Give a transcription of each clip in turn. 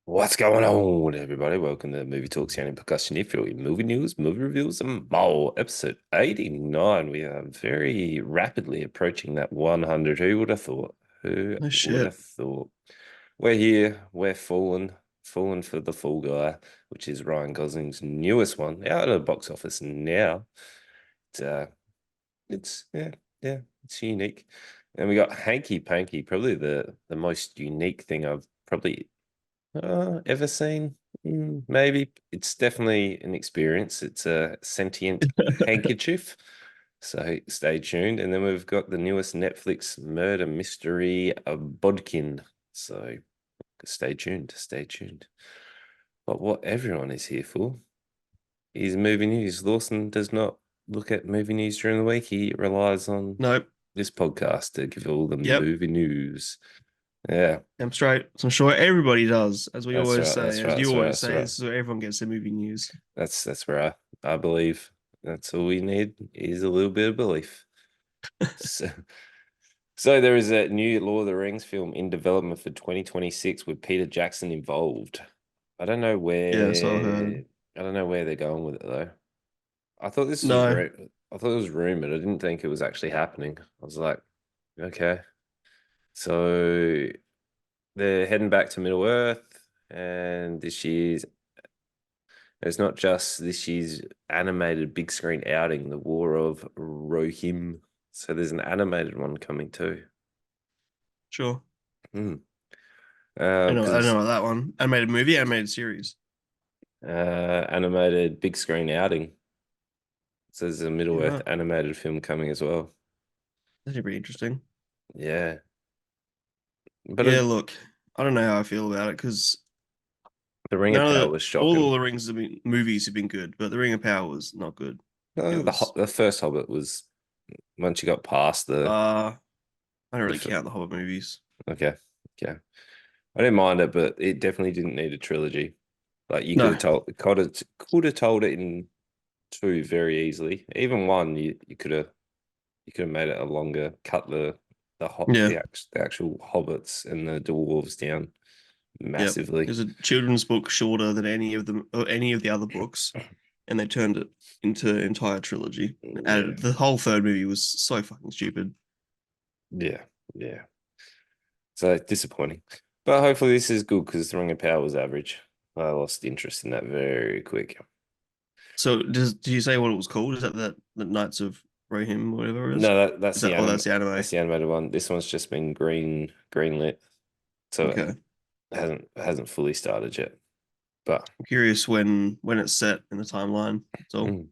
What's going on, everybody? Welcome to Movie Talk Sound and Percussion. If you're in movie news, movie reviews, and more, episode 89. We are very rapidly approaching that 100. Who would have thought? Who Oh would have shit. thought? We're here. We're falling for the Fall Guy, which is Ryan Gosling's newest one, out of the box office now. It's, uh, it's yeah, it's unique. And we got Hanky Panky, probably the most unique thing I've probably ever seen? Maybe. It's definitely an experience. It's a sentient handkerchief. So stay tuned. And then we've got the newest Netflix murder mystery of Bodkin. So stay tuned. Stay tuned. But what everyone is here for is movie news. Lawson does not look at movie news during the week. He relies on Nope. this podcast to give all the Yep. movie news. Yeah, I'm straight. So I'm sure everybody does, as we that's always right. say, That's right. as you That's right. always That's say, right. this is where everyone gets their movie news. That's where I believe that's all we need is a little bit of belief. So, so there is a new Lord of the Rings film in development for 2026 with Peter Jackson involved. I don't know Yeah, so I where heard. I don't know where they're going with it though. I thought this was No. I thought it was rumored. I didn't think it was actually happening. I was like, okay. So they're heading back to Middle Earth, and this year's it's not just this year's animated big screen outing, The War of Rohirrim. So there's an animated one coming too. Sure. Hmm. I Because know about that one. Animated movie, animated series. animated big screen outing. So there's a Middle You're Earth right. animated film coming as well. That'd be interesting. Yeah, but Yeah, look, I don't know how I feel about it because the Ring of none of Power the was all of shocking. the Rings have been movies have been good, but the Ring of Power was not good. It was The first Hobbit was once you got past I don't the really f- count the Hobbit movies. okay, okay. I didn't mind it, but it definitely didn't need a trilogy. Like you No. could have told it in two very easily. Even one, you could have made it a longer, cut Yeah. the actual hobbits and the dwarves down Yep. massively. There's a children's book shorter than any of them or any of the other books, and they turned it into entire trilogy. Yeah, Added the whole third movie was so fucking stupid. yeah, yeah. So disappointing, but hopefully this is good because the Ring of Power was average. I lost interest in that very quick. So did you say what it was called? Is that the Knights of Rohim, whatever it is? No, that's Is the that oh anime. that's the anime? That's the animated one. This one's just been greenlit, so it Okay. hasn't fully started yet. But I'm curious when it's set in the timeline. That's all. mm,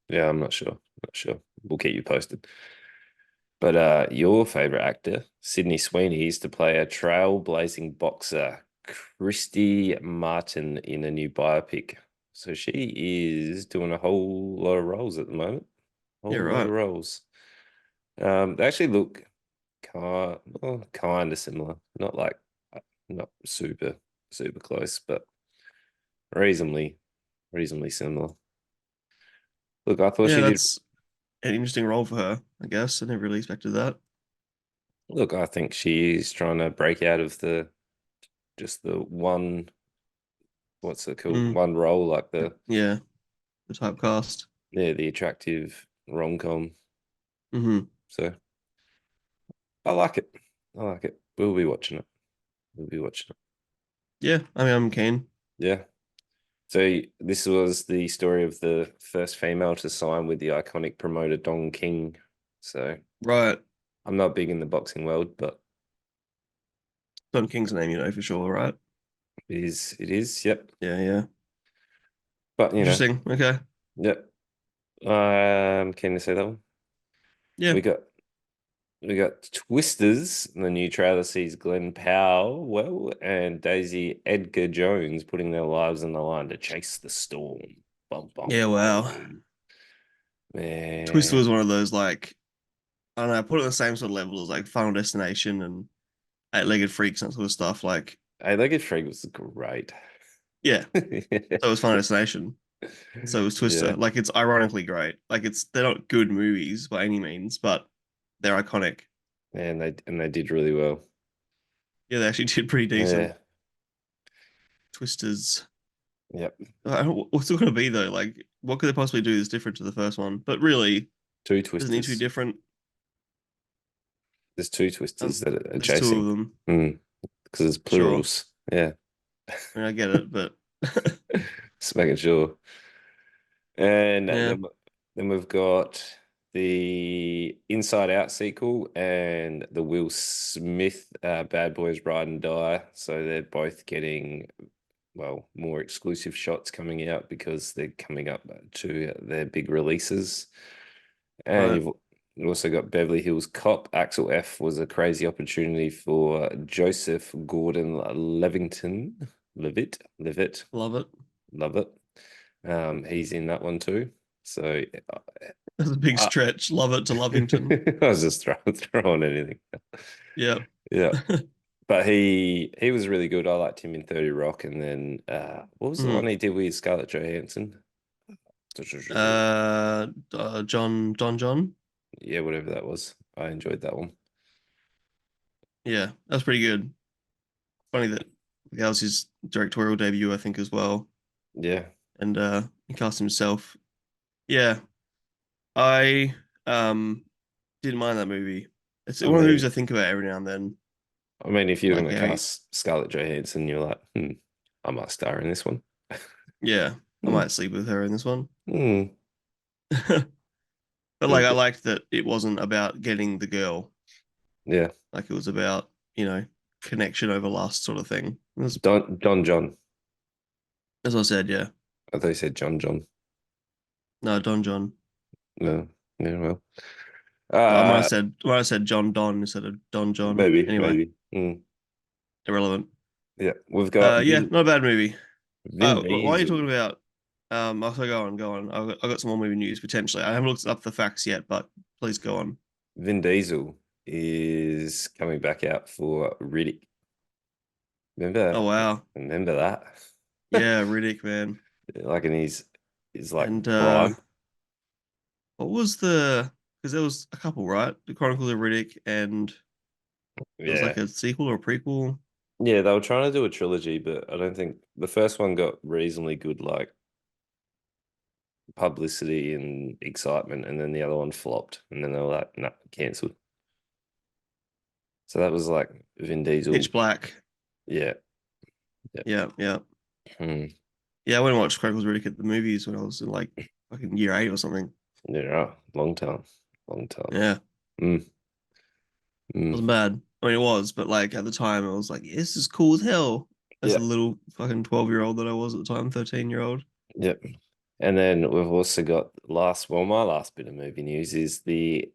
yeah, I'm not sure. Not sure. We'll keep you posted. But your favorite actor, Sydney Sweeney, is to play a trailblazing boxer, Christy Martin, in a new biopic. So she is doing a whole lot of roles at the moment. Yeah, Whole lot of right. roles. They actually look kind of similar. Not like not super close, but reasonably reasonably similar. Look, I thought Yeah, she did. that's an interesting role for her, I guess. I never really expected that. Look, I think she's trying to break out of the just the one. What's it called? Mm, One role, like the yeah, the typecast. yeah, the attractive rom com. Hmm. So I like it. I like it. We'll be watching it. We'll be watching it. Yeah, I mean, I'm keen. Yeah. So this was the story of the first female to sign with the iconic promoter Don King. So Right. I'm not big in the boxing world, but Don King's name, you know for sure, right? it is, yep. Yeah, yeah. But Interesting. Okay. yep. Keen to say that one. Yeah. We got we got Twisters. The new trailer sees Glenn Powell and Daisy Edgar Jones putting their lives on the line to chase the storm. Bum bum Yeah, wow. bum. Twister Man, was one of those like I don't know, I put it on the same sort of level as like Final Destination and Eight-Legged Freaks and that sort of stuff. Like, Eight-Legged Freak was great. yeah. So was Final Destination. So was Twister. Yeah, Like it's ironically great. Like it's they're not good movies by any means, but they're iconic. and they did really well. Yeah, they actually did pretty decent. Yeah. twisters. Yep. What's it going to be though? Like, what could they possibly do that's different to the first one? But really, Two doesn't need to be twisters. different. There's two twisters that are There's two of chasing. them, Because it's sure. plurals. Yeah. I mean, I get it, but Just making sure. And yeah, then we've got the Inside Out sequel and the Will Smith Bad Boys Ride and Die. So they're both getting, well, more exclusive shots coming out because they're coming up to their big releases. And right. you've also got Beverly Hills Cop. Axel F was a crazy opportunity for Joseph Gordon-Levitt. Levitt, Love it. love it. He's in that one too. So That's a big uh, stretch. Love it to Lovington. I was just throwing anything. Yeah. Yeah. But he was really good. I liked him in 30 Rock. And then what was the one Mm. he did with Scarlett Johansson? John. Yeah, whatever that was. I enjoyed that one. Yeah, that's pretty good. Funny that was his directorial debut, I think, as well. Yeah. And he cast himself. Yeah, I didn't mind that movie. It's I one of the movies mean, I think about every now and then. if you're Like, gonna yeah, cast Scarlett Johansson, you're like, I might star in this one. yeah, I Hmm, might sleep with her in this one. hmm. But You'll like, I get, liked that it wasn't about getting the girl. yeah. Like, it was about, connection over lust sort of thing. Don John. As I said, yeah. I thought you said John John. No, Don John. No. Yeah, well. I might have Uh said John Don instead of Don John. maybe, Anyway, maybe. irrelevant. Yeah. We've got Yeah, not a bad movie. Vin While you're Diesel. talking about, also go on. I've got some more movie news potentially. I haven't looked up the facts yet, but please go on. Vin Diesel is coming back out for Riddick. Oh Remember? wow, Remember that? yeah, Riddick, man. Like in his like And prime. what was the? Because there was a couple, right? The Chronicles of Riddick, and there was like Yeah. a sequel or a prequel. Yeah, they were trying to do a trilogy, but I don't think the first one got reasonably good like publicity and excitement, and then the other one flopped, and then they were like, no, cancelled. So that was like Vin Diesel. Pitch Black. Yeah. Yeah. Yeah, yeah, Hmm. yeah. I went and watched Chronicles of Riddick at the movies when I was in like fucking year 8 or something. Yeah. Long time. Long time. Yeah, Mm. wasn't Mm. bad. I mean, it was, but like at the time, I was like, yeah, "This is cool as hell." As a Yeah. little fucking 12-year-old that I was at the time, 13-year-old. Yep. And then we've also got my last bit of movie news is the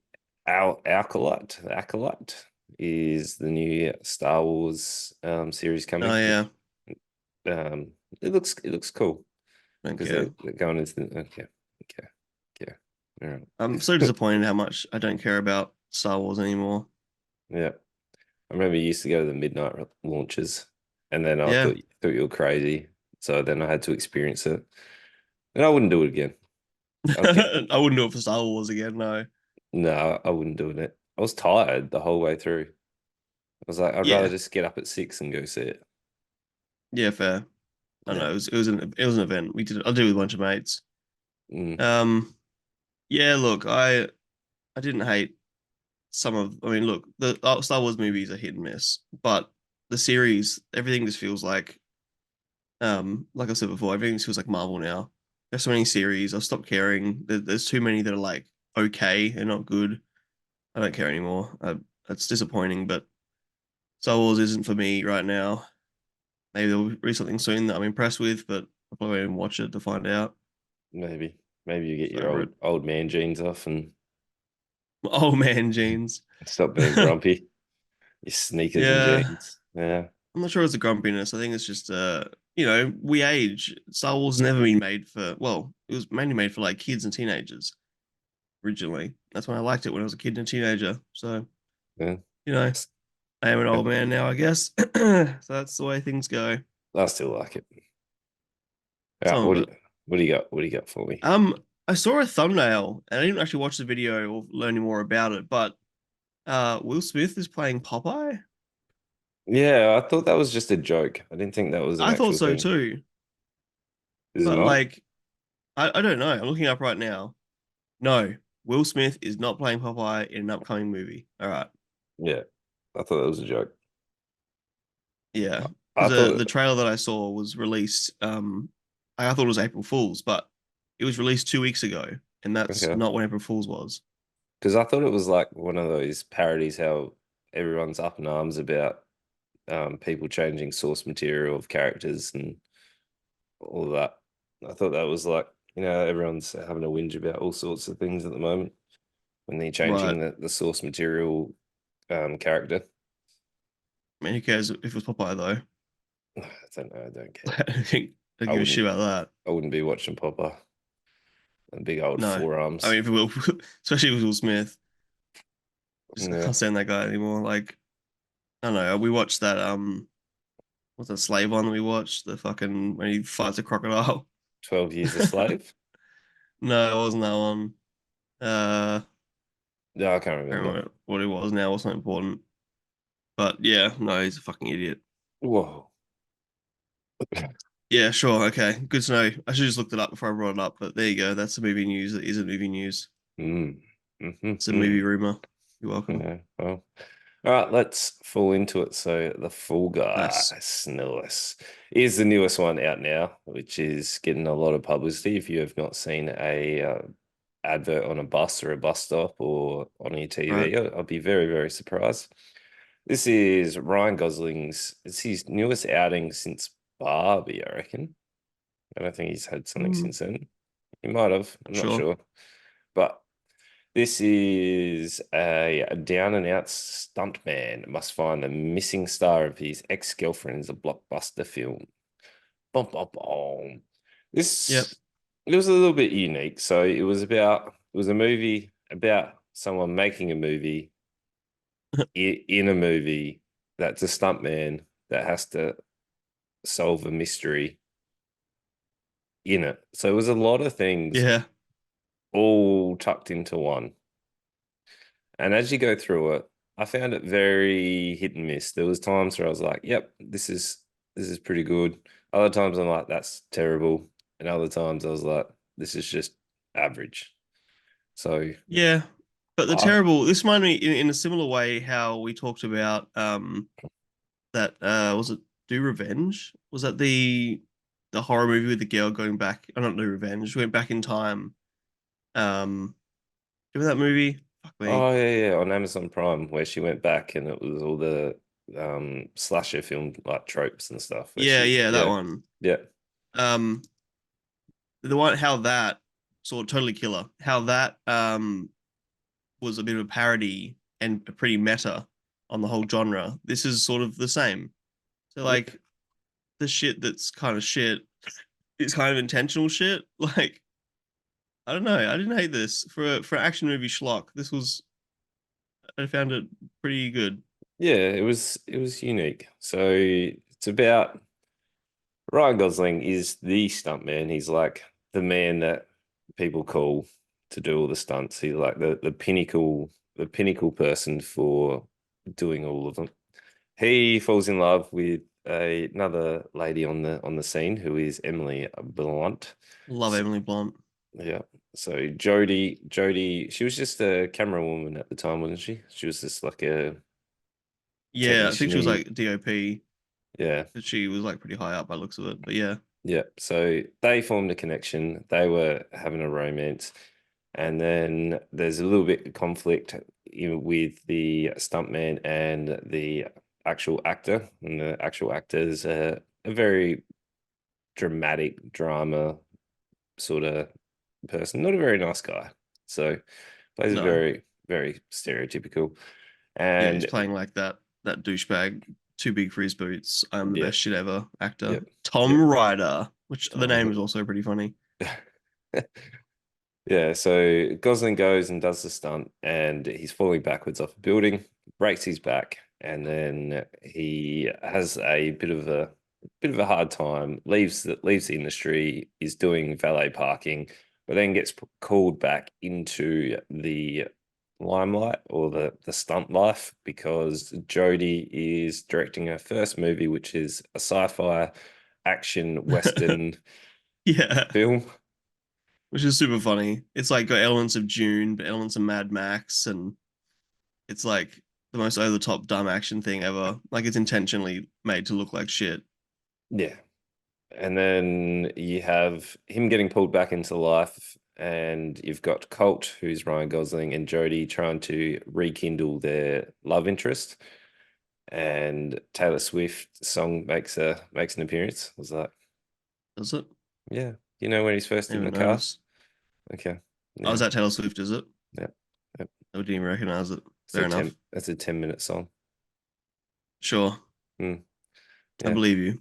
Acolyte. Acolyte is the new Star Wars series Oh coming. yeah, It looks cool don't because care. they're going into the okay, okay, all I'm so right. disappointed how much I don't care about Star Wars anymore. Yeah, I remember you used to go to the midnight launches, and then I Yeah, thought you were crazy, so then I had to experience it, and I wouldn't do it again. I'd get I wouldn't do it for Star Wars again. No. No, I wouldn't do it. I was tired the whole way through. I was like, I'd rather Yeah, just get up at 6 and go see it. yeah, fair. I don't Yeah. know. It was an event. I did it with a bunch of mates. Mm, Um, yeah. Look, I didn't hate some of. I mean, look, the Star Wars movies are hit and miss, but the series, everything just feels like I said before, everything just feels like Marvel now. There's so many series. I've stopped caring. There's too many that are like okay and not good. I don't care anymore. That's disappointing, but Star Wars isn't for me right now. Maybe there'll be something soon that I'm impressed with, but I'll probably won't watch it to find out. maybe. Maybe you get It's your over it. old man jeans off and Oh man, jeans. stop being grumpy. Your sneakers and Yeah, jeans. Yeah. I'm not sure it's a grumpiness. I think it's just we age. Star Wars has never been made for well, it was mainly made for like kids and teenagers originally. That's when I liked it when I was a kid and a teenager. So, Yeah. you know, I am an old man now, I guess. So that's the way things go. I still like it. All right, Some of it. what do you got? What do you got for me? I saw a thumbnail and I didn't actually watch the video or learn any more about it, but Will Smith is playing Popeye. Yeah, I thought that was just a joke. I didn't think that was an I thought actual so thing. too, Is it but not? like, I don't know. I'm looking up right now. No, Will Smith is not playing Popeye in an upcoming movie. All right. Yeah, I thought that was a joke. Yeah, I because thought, the trailer that I saw was released. I thought it was April Fool's, but it was released 2 weeks ago, and that's okay, not when April Fool's was. because I thought it was like one of those parodies how everyone's up in arms about people changing source material of characters and all of that. I thought that was like, everyone's having a whinge about all sorts of things at the moment when they're Right. changing the source material character. I mean, who cares if it was Popeye though? I don't know, I don't care. I don't think I I give a shit wouldn't about that. I wouldn't be watching Popeye and big old No, I forearms. mean, if it will, especially with Will Smith, I Yeah, can't stand that guy anymore. Like, I don't know. We watched that. What's that slave one that we watched? The fucking when he fights a crocodile. 12 Years a Slave. No, it wasn't that one. I No, I can't can't remember. remember what it was now. It wasn't important. But yeah, no, he's a fucking idiot. Whoa. Yeah, sure. Okay. Good to know. I should have just looked it up before I brought it up, but there you go. That's the movie news. That isn't movie news. Mm. It's a movie Mm-hmm. rumor. You're welcome. Yeah, well. All right, let's fall into it. So, The Fall Guy, Nice. Snillis, is the newest one out now, which is getting a lot of publicity. If you have not seen a advert on a bus or a bus stop or on your Right. TV, I'll be very, very surprised. This is Ryan Gosling's, it's his newest outing since Barbie, I reckon. I don't think he's had something Mm, since then. He might have, I'm not sure. sure. But this is a down and out stuntman must find the missing star of his ex-girlfriend in a blockbuster film. Bum, bum, bum. Yep. This it was a little bit unique. So it was a movie about someone making a movie in a movie that's a stuntman that has to solve a mystery in it. So it was a lot of things Yeah. all tucked into one. And as you go through it, I found it very hit and miss. There was times where I was like, "Yep, this is pretty good." Other times I'm like, "That's terrible," and other times I was like, "This is just average." So, Yeah. But the I terrible, this reminded me in a similar way how we talked about that was it Do Revenge? Was that the horror movie with the girl going back? I don't know Revenge. Went back in time. Um, remember that movie? Fuck me. oh yeah, yeah, on Amazon Prime where she went back and it was all the slasher film like tropes and stuff where Yeah, she yeah, that yeah one. yeah Um, the one how that sort of totally killer. How that was a bit of a parody and pretty meta on the whole genre. This is sort of the same. So yeah like the shit that's kind of shit is kind of intentional shit. Like I don't know. I didn't hate this for an action movie schlock. This was I found it pretty good. yeah, it was unique. So it's about Ryan Gosling is the stuntman. He's like the man that people call to do all the stunts. He's like the pinnacle person for doing all of them. He falls in love with another lady on the scene who is Emily Blunt. Love So, Emily Blunt. yeah. So Jodie, she was just a camera woman at the time, wasn't she? She was just like a Yeah, I think she was technician. like DOP, Yeah. but she was like pretty high up by the looks of it. But yeah, Yeah, so they formed a connection. They were having a romance, and then there's a little bit of conflict with the stuntman and the actual actor. And the actual actor is a very dramatic drama sort of person, not a very nice guy. So plays a no, very, very stereotypical. yeah, he's And playing like that douchebag, too big for his boots. I'm the yeah, best shit ever actor. yep, Tom yep. Ryder, which the name Tom. is also pretty funny. Yeah, so Gosling goes and does the stunt, and he's falling backwards off a building, breaks his back, and then he has a bit of a hard time. Leaves the industry. Is doing valet parking, but then gets called back into the limelight or the stunt life because Jodie is directing her first movie, which is a sci-fi action western Yeah, film. which is super funny. It's like got elements of June, but elements of Mad Max, and it's like the most over the top dumb action thing ever. Like it's intentionally made to look like shit. Yeah. And then you have him getting pulled back into life, and you've got Colt, who's Ryan Gosling, and Jodie trying to rekindle their love interest. And Taylor Swift song makes an appearance. Was that? Does it? Yeah. You know when he's first I in didn't the even car? notice. Okay. Oh, is Yeah. that Taylor Swift, is it? Yeah. Yeah. I didn't even recognize it. It's a Fair 10 enough. that's a 10-minute song. Sure. Mm, I yeah. believe you.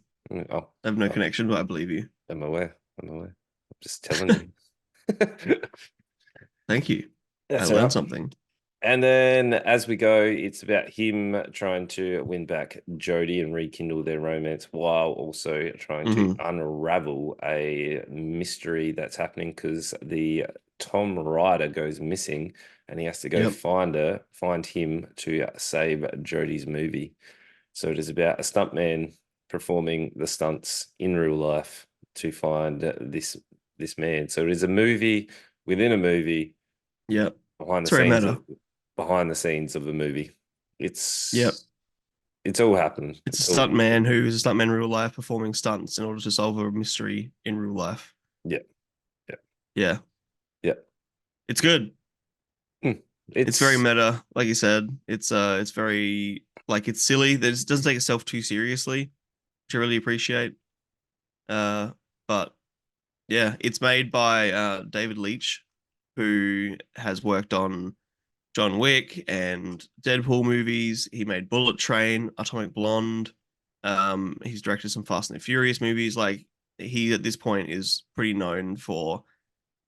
Oh, I have no oh, connection, but I believe you. I'm aware. I'm aware. I'm just telling you. Thank you. I That's all learned right. something. And then as we go, it's about him trying to win back Jodie and rekindle their romance while also trying to Hmm. unravel a mystery that's happening because the Tom Ryder goes missing and he has to go Yep. find him to save Jodie's movie. So it is about a stuntman performing the stunts in real life to find this man. So it is a movie within a movie Yep. behind the It's very scenes meta. of the movie. Yep. It's all happening. It's a It's all stunt man who is a stuntman in real life performing stunts in order to solve a mystery in real life. yeah, yeah, Yeah. yeah. It's good. Hmm. It's very It's meta, like you said. It's very like it's silly. That it doesn't take itself too seriously, which I really appreciate. Uh, but yeah, it's made by David Leitch, who has worked on John Wick and Deadpool movies. He made Bullet Train, Atomic Blonde. He's directed some Fast and the Furious movies. Like he at this point is pretty known for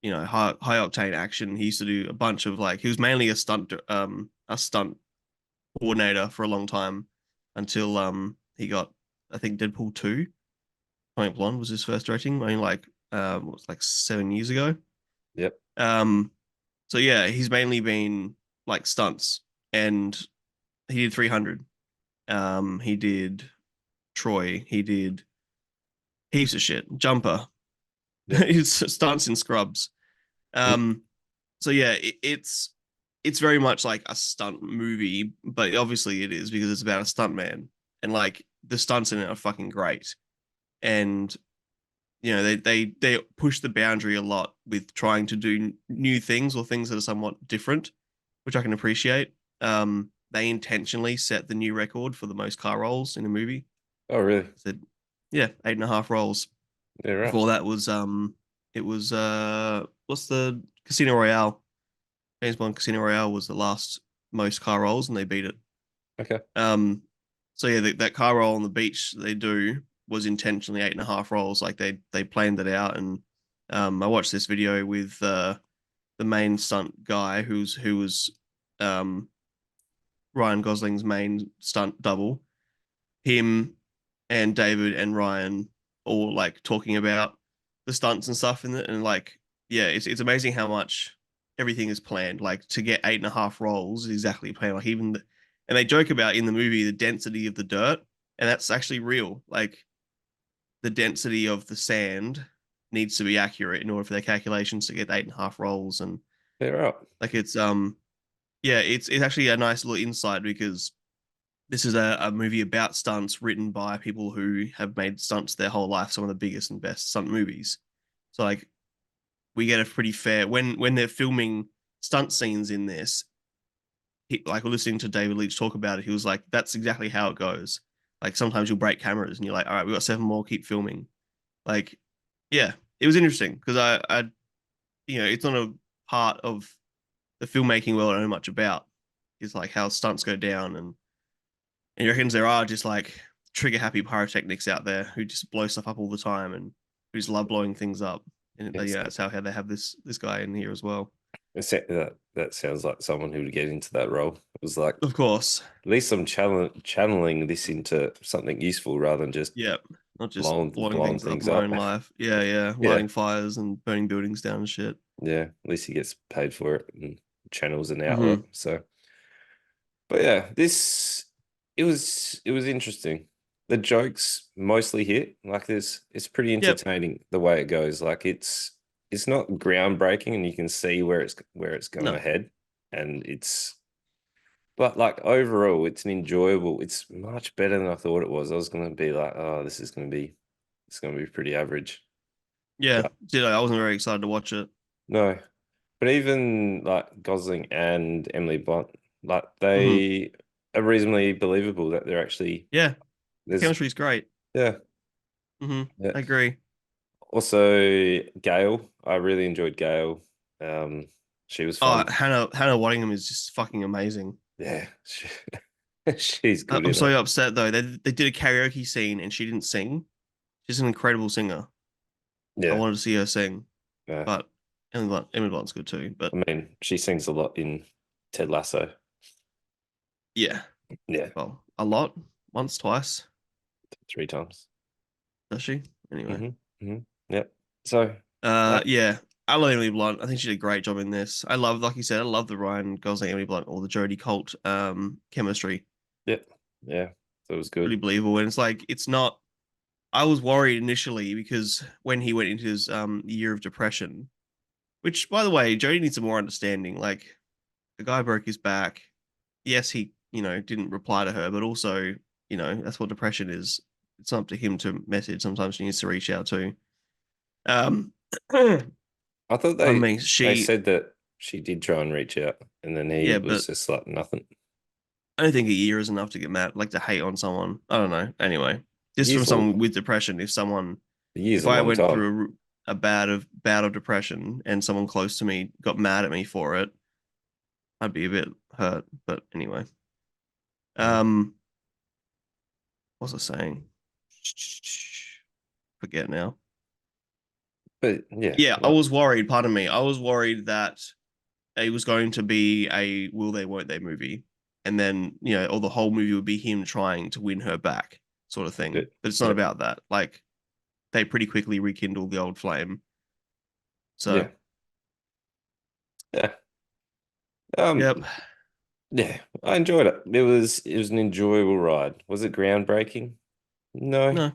high octane action. He used to do a bunch of like he was mainly a stunt coordinator for a long time until he got I think Deadpool 2. Atomic Blonde was his first directing. I mean like what was it, like 7 years ago. yep, Um, so yeah, he's mainly been like stunts, and he did 300. He did Troy. He did heaps of shit. Jumper. yep. He's stunts in Scrubs. Mm. Um, so yeah, it's very much like a stunt movie, but obviously it is because it's about a stunt man, and like the stunts in it are fucking great, and they push the boundary a lot with trying to do new things or things that are somewhat different, which I can appreciate. They intentionally set the new record for the most car rolls in a movie. Oh, really? Said, yeah, 8.5 rolls. Yeah, right. Before that was it was what's the Casino Royale? James Bond Casino Royale was the last most car rolls, and they beat it. Okay. Um, so yeah, that car roll on the beach they do was intentionally 8.5 rolls. Like they planned it out, and I watched this video with the main stunt guy who was um Ryan Gosling's main stunt double. Him and David and Ryan all like talking about the stunts and stuff in it, and like yeah, it's amazing how much everything is planned. Like to get 8.5 rolls is exactly planned. Like and they joke about in the movie the density of the dirt, and that's actually real. Like the density of the sand needs to be accurate in order for their calculations to get 8.5 rolls, and Yeah, right. like it's yeah, it's actually a nice little insight because this is a movie about stunts written by people who have made stunts their whole life, some of the biggest and best stunt movies. So like we get a pretty fair when they're filming stunt scenes in this. Like we're listening to David Leitch talk about it, he was like, "That's exactly how it goes." Like sometimes you'll break cameras, and you're like, "All right, we got 7 more, keep filming." Like, yeah, it was interesting because it's not a part of the filmmaking world I know much about. It's like how stunts go down, and he reckons there are just like trigger happy pyrotechnics out there who just blow stuff up all the time and who just love blowing things up. And Yes. yeah, that's how they have this guy in here as well. That sounds like someone who would get into that role. It was like Of course. at least I'm channeling this into something useful rather than just Yeah. Not just blowing blowing things up things in my up. own life. Yeah, yeah. Yeah, Lighting fires and burning buildings down and shit. yeah. At least he gets paid for it and channels an outlet. Hmm. So, but yeah, this it was interesting. The jokes mostly hit. Like this, it's pretty Yep. entertaining the way it goes. Like it's not groundbreaking, and you can see where it's going No. ahead, and it's but like overall, it's an enjoyable. It's much better than I thought it was. I was going to be like, oh, this is going to be it's going to be pretty average. Yeah. But Did I wasn't very excited to watch it. no, but even like Gosling and Emily Blunt, like Hmm. they are reasonably believable that they're actually Yeah. The there's chemistry's great. yeah. Hmm. Yeah. I agree. Also, Gail, I really enjoyed Gail. Um, she was Oh, fun. Hannah Waddingham is just fucking amazing. Yeah, she's good I'm in so it. upset though. They did a karaoke scene and she didn't sing. She's an incredible singer. I Yeah, wanted to see her sing, yeah. but Emily Blunt's good too. But I mean, she sings a lot in Ted Lasso. yeah, Yeah, well, a lot, once, twice, 3 times. does she? Anyway, Mm-hmm. Yep. So, yeah, I love Emily Blunt. I think she did a great job in this. I love, like you said, I love the Ryan Gosling, Emily Blunt, or the Jodie Colt chemistry. yep, yeah, that was Really good. believable, and it's like it's not. I was worried initially because when he went into his year of depression, which by the way, Jodie needs some more understanding. Like the guy broke his back. Yes, he, didn't reply to her, but also, that's what depression is. It's up to him to message. Sometimes she needs to reach out to. Um, pardon I thought me. they said that she did try and reach out, and then he Yeah, was but just like nothing. I don't think a year is enough to get mad, like to hate on someone. I don't know. Anyway, just from Years a someone with depression, years if a I long went time. through a bout of depression and someone close to me got mad at me for it, I'd be a bit hurt. But anyway, Mhm. um, what was I saying? Forget now. But yeah, Yeah, I like was worried. Pardon me. I was worried that it was going to be a will they, won't they movie, and then or the whole movie would be him trying to win her back, sort of thing. it, But it's not yep, about that. Like they pretty quickly rekindle the old flame. So, yeah, yeah. Um, yep. yeah, I enjoyed it. It was an enjoyable ride. Was it groundbreaking? No. No.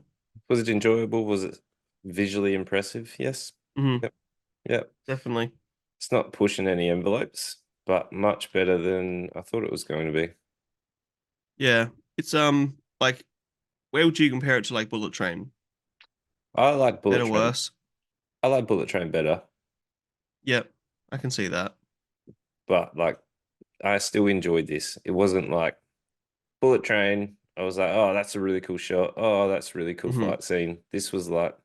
Was it enjoyable? Was it visually impressive? Yes. Hmm. Yep. Yep. Definitely. It's not pushing any envelopes, but much better than I thought it was going to be. Yeah. It's like where would you compare it to like Bullet Train? I like Bullet Better, Train. worse? I like Bullet Train better, Yep. I can see that. but like I still enjoyed this. It wasn't like Bullet Train. I was like, oh, that's a really cool shot. Oh, that's a really cool Hmm. fight scene. This was like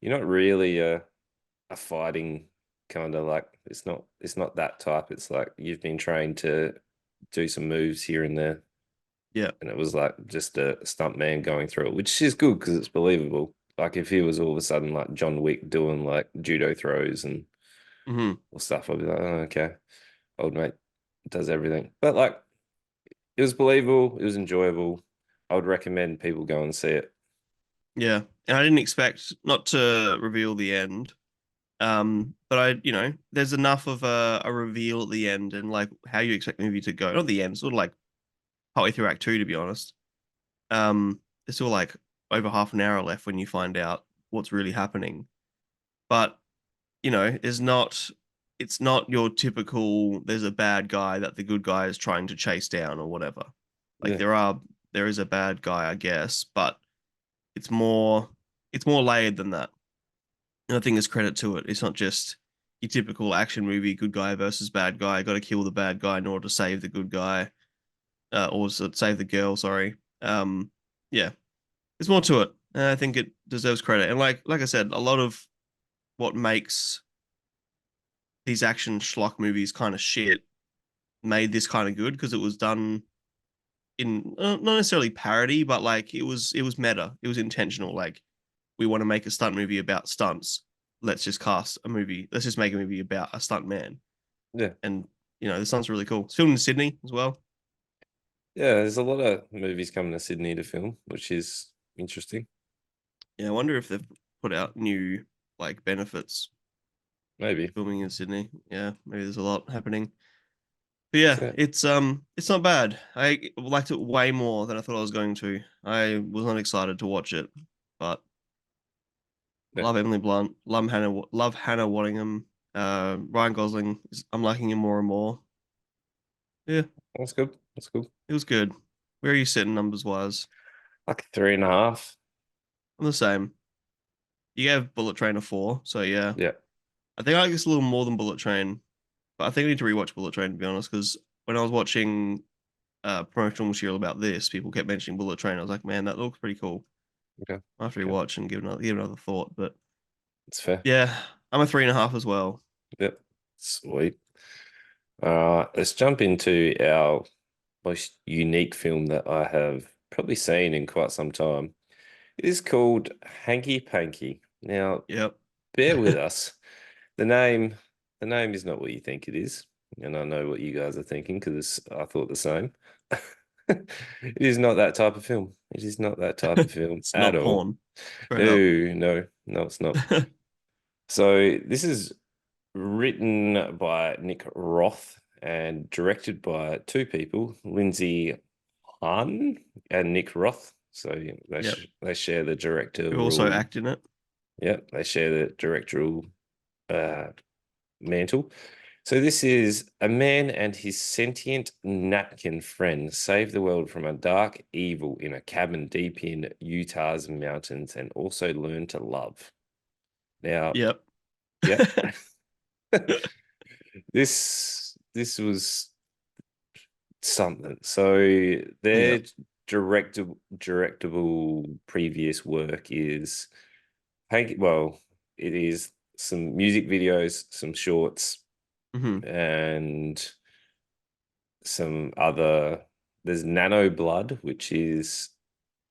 you're not really a fighting kind of like it's not that type. It's like you've been trained to do some moves here and there. Yeah. And it was like just a stunt man going through it, which is good because it's believable. Like if he was all of a sudden like John Wick doing like judo throws and Hmm. or stuff, I'd be like, oh, okay, old mate does everything. But like it was believable, it was enjoyable. I would recommend people go and see it. Yeah. And I didn't expect not to reveal the end. But there's enough of a reveal at the end and like how you expect the movie to go. Not the end, sort of like partway through Act Two, to be honest. There's still like over half an hour left when you find out what's really happening. But it's not your typical there's a bad guy that the good guy is trying to chase down or whatever. Like Yeah, there is a bad guy, I guess, but it's more it's more layered than that. And I think there's credit to it. It's not just your typical action movie, good guy versus bad guy. Got to kill the bad guy in order to save the good guy, save the girl. Sorry. Yeah, there's more to it. And I think it deserves credit. And like I said, a lot of what makes these action schlock movies kind of shit made this kind of good because it was done in not necessarily parody, but like it was meta. It was intentional. Like we want to make a stunt movie about stunts. Let's just cast a movie. Let's just make a movie about a stunt man. yeah, And the stunt's really cool. It's filmed in Sydney as well. yeah. There's a lot of movies coming to Sydney to film, which is interesting. Yeah, I wonder if they've put out new like benefits Maybe. filming in Sydney. Yeah, maybe there's a lot happening. But yeah, So it's not bad. I liked it way more than I thought I was going to. I was not excited to watch it, but yeah, love Emily Blunt, love Hannah Waddingham, Ryan Gosling. I'm liking him more and more. Yeah, that's good. That's good. it was good. Where are you sitting numbers wise? Like 3.5. I'm the same. You gave Bullet Train a 4, so yeah. Yeah. I think I like this a little more than Bullet Train, but I think I need to rewatch Bullet Train to be honest, because when I was watching promotional material about this, people kept mentioning Bullet Train. I was like, man, that looks pretty cool. Okay. I'll have to Okay. rewatch and give another thought. But It's fair. yeah, I'm a 3.5 as well. Yep. Sweet. Let's jump into our most unique film that I have probably seen in quite some time. It is called Hanky Panky. Now, Yep. bear with us. The name, the name is not what you think it is, and I know what you guys are thinking because I thought the same. It is not that type of film. It is not that type of film It's at not all. porn. Straight up. No, no, no, it's not. So this is written by Nick Roth and directed by two people, Lindsay Hahn and Nick Roth. So Yep. they share the Who also directorial, act in it. yeah, they share the directorial uh, mantle. So this is a man and his sentient napkin friend save the world from a dark evil in a cabin deep in Utah's mountains and also learn to love. Now, Yep. yeah, this was something. So their Yep. directable previous work is well, it is some music videos, some shorts, Hmm. and some other. There's Nano Blood, which is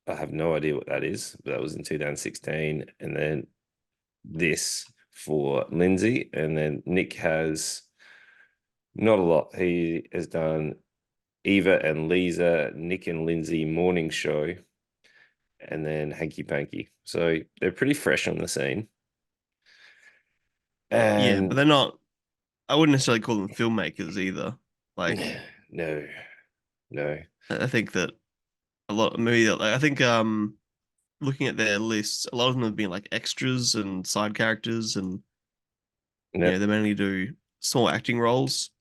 I have no idea what that is, but that was in 2016, and then this for Lindsay, and then Nick has not a lot. He has done Eva and Lisa, Nick and Lindsay morning show, and then Hanky Panky. So they're pretty fresh on the scene. Yeah, but And they're not. I wouldn't necessarily call them filmmakers either. Like, no, no, I think that a lot, maybe like, I think looking at their lists, a lot of them have been like extras and side characters, and no, they mainly do small acting roles.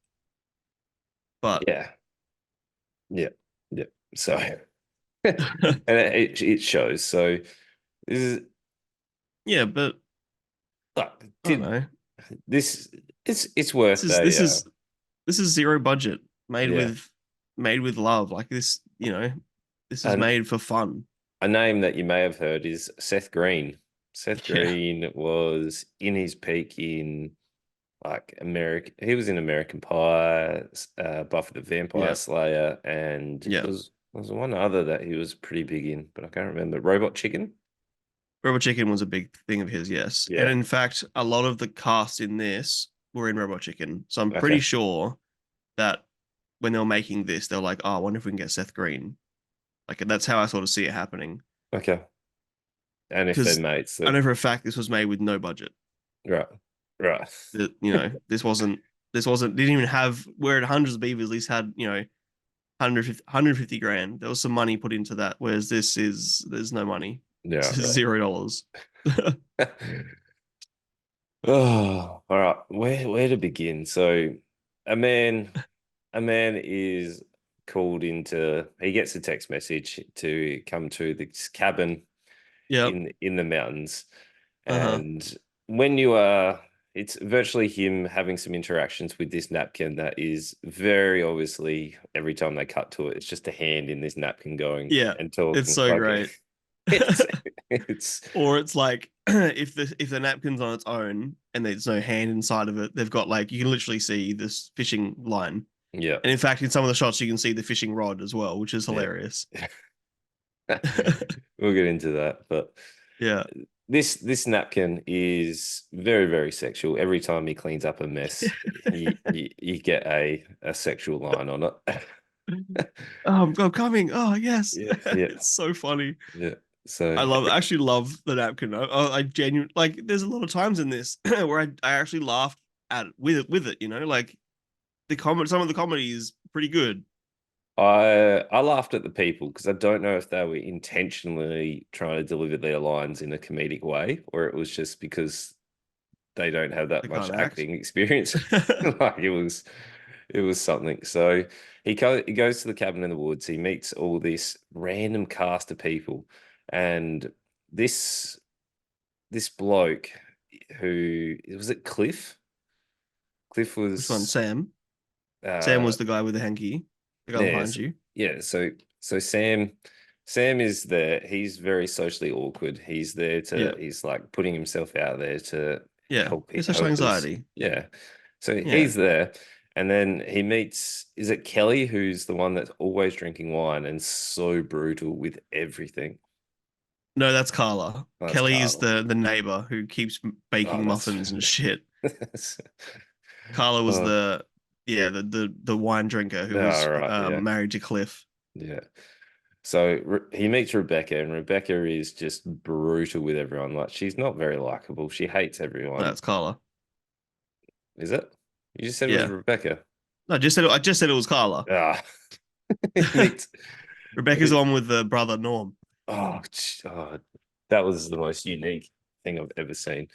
But yeah, yeah, yeah. So, and it shows. So this is yeah, but like I don't did know. this? It's This worth is a this is this is zero budget, yeah. made with love. Like this, this is And made for fun. a name that you may have heard is Seth Green. Seth Yeah, Green was in his peak in like American. He was in American Pie, Buffy the Vampire yeah, Slayer, and yeah. there was one other that he was pretty big in, but I can't remember. Robot Chicken. Robot Chicken was a big thing of his, yes. And Yeah. in fact, a lot of the cast in this were in Robot Chicken. So I'm pretty Okay. sure that when they were making this, they're like, oh, I wonder if we can get Seth Green. Like that's how I sort of see it happening. Okay. And if they're Because mates, I that know for a fact this was made with no budget. right, right. That this wasn't didn't even have where hundreds of beavers at least had 150 grand. There was some money put into that, whereas there's no money. This Yeah, is $0. Oh, all right. Where to begin? So, a man, a man is called into. He gets a text message to come to this cabin Yep. in the mountains, Uh-huh. and when you are, it's virtually him having some interactions with this napkin that is very obviously every time they cut to it, it's just a hand in this napkin going Yeah. and It's talking. so Like great. it's it's Or it's like if the napkin's on its own and there's no hand inside of it, they've got like you can literally see this fishing line. yeah, And in fact, in some of the shots, you can see the fishing rod as well, which is yeah. hilarious. We'll get into that, but Yeah. this napkin is very, very sexual. Every time he cleans up a mess, you get a sexual line on it. I'm coming. Oh, yes. Yeah, yeah, It's so funny. yeah. So I actually love the napkin. I genuinely like there's a lot of times in this where I actually laughed at with it, like some of the comedy is pretty good. I laughed at the people because I don't know if they were intentionally trying to deliver their lines in a comedic way, or it was just because they don't have that They much can't act. acting experience. Like it was something. So he goes to the cabin in the woods. He meets all this random cast of people, and this this bloke who was it Cliff? Cliff Which one? was Sam uh was the guy with the hanky, the guy yeah, behind you. yeah. So Sam is there. He's very socially awkward. He's there to Yeah, he's like putting himself out there to yeah. It's social help us. anxiety. Yeah. So Yeah. he's there. And then he meets, is it Kelly, who's the one that's always drinking wine and so brutal with everything? No, that's Carla. Oh, that's Kelly is Carl. the neighbor who keeps Oh, baking that's muffins and shit. that's Carla was oh, the wine drinker who all was right, yeah. married to Cliff. Yeah. So he meets Rebecca, and Rebecca is just brutal with everyone. Like she's not very likable. She hates No, everyone. that's Carla. Is it? You just said it was Yeah. Rebecca. No, I just said it was Carla. Ah, he meets. Rebecca's the one with the brother Norm. Oh, oh, that was the most unique thing I've ever seen.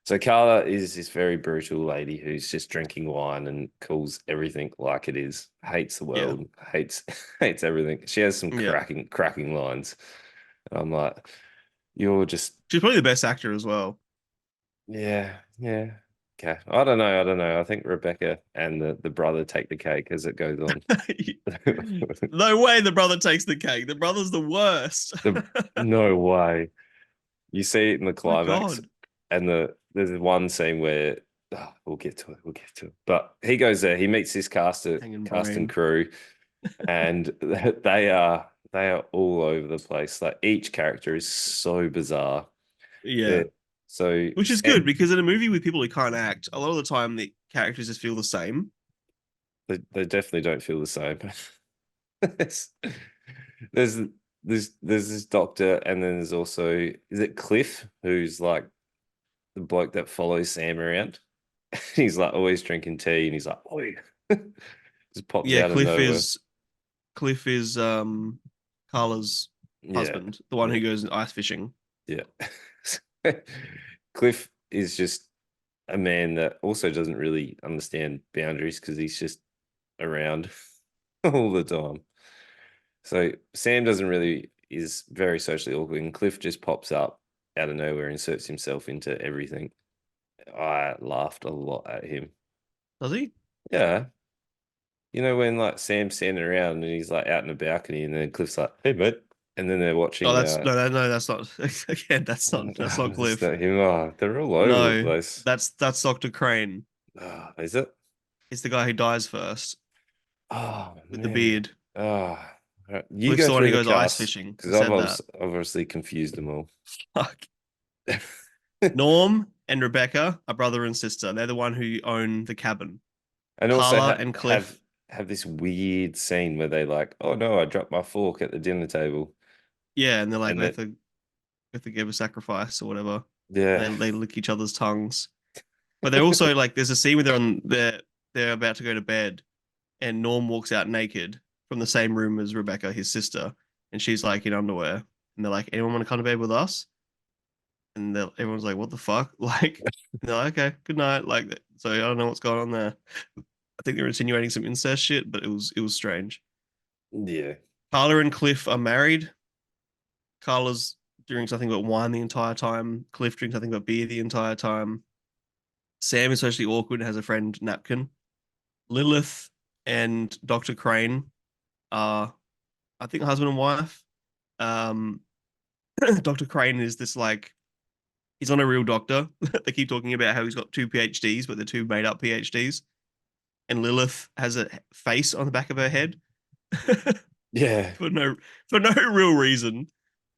So Carla is this very brutal lady who's just drinking wine and calls everything like it is. Hates the Yeah. world. Hates hates everything. She has some Yeah. cracking lines. And I'm like, you're just She's probably the best actor as well. yeah, yeah. Okay. I don't know. I think Rebecca and the brother take the cake as it goes on. No way the brother takes the cake. The brother's the worst. The no way. You see it in the My climax, God. and there's one scene where we'll get to it. We'll get to it. But he goes there. He meets this Hanging cast and brain. crew, and they are all over the place. Like each character is so bizarre. Yeah. They're, so Which is good Sam, because in a movie with people who can't act, a lot of the time the characters just feel the same. they definitely don't feel the same. there's there's there's this doctor, and then there's also is it Cliff, who's like the bloke that follows Sam around. He's like always drinking tea, and he's like, "Oi," just pops Yeah, out of nowhere. Cliff is Carla's Yeah, husband, the one yeah, who goes ice fishing. yeah. Cliff is just a man that also doesn't really understand boundaries because he's just around all the time. So Sam doesn't really is very socially awkward, and Cliff just pops up out of nowhere, inserts himself into everything. I laughed a lot at him. Does he? Yeah, you know when like Sam's standing around and he's like out in the balcony, and then Cliff's like, "Hey, mate," and then they're Oh, watching. that's no, that's not. Again, that's not It's Cliff. not him. Oh, they're all over the No, place. that's Doctor Crane. Is it? He's the guy who dies first Oh with the man. beard. Oh, you Cliff's go the one through who the goes ice cast fishing. I because said that. I've obviously confused them all. Fuck. Norm and Rebecca are brother and sister. They're the one who own the cabin. And also Carla and Cliff. have this weird scene where they like, oh no, I dropped my fork at the dinner table, Yeah, and they're like and that they have to give a sacrifice or whatever. yeah, They lick each other's tongues. But they're also like there's a scene where they're about to go to bed and Norm walks out naked from the same room as Rebecca, his sister, and she's like in underwear. And they're like, anyone want to come to bed with us? And everyone's like, what the fuck? Like, they're like, okay, good night. Like, so I don't know what's going on there. I think they're insinuating some incest shit, but it was strange. yeah, Carla and Cliff are married. Carla's drinks nothing but wine the entire time. Cliff drinks nothing but beer the entire time. Sam is socially awkward and has a friend napkin. Lilith and Dr. Crane are, I think, husband and wife. Um, Dr. Crane is this like he's not a real doctor. They keep talking about how he's got two PhDs, but they're two made up PhDs. And Lilith has a face on the back of her head yeah. for no real reason,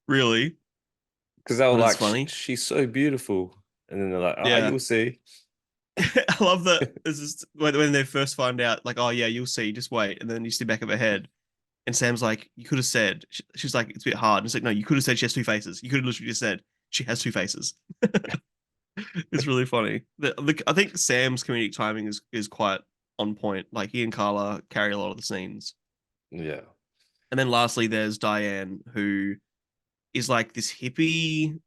really. Because they were But it's like, funny. she's so beautiful, and then they're like, ah, Yeah. you'll see. I love that this is when they first find out, like, oh yeah, you'll see, just wait. And then you see back of her head. And Sam's like, you could have said, she's like, it's a bit hard. And it's like, no, you could have said she has two faces. You could have literally just said she has two faces. It's really funny. I think Sam's comedic timing is quite on point. Like he and Carla carry a lot of the scenes. Yeah. And then lastly, there's Diane, who is like this hippie,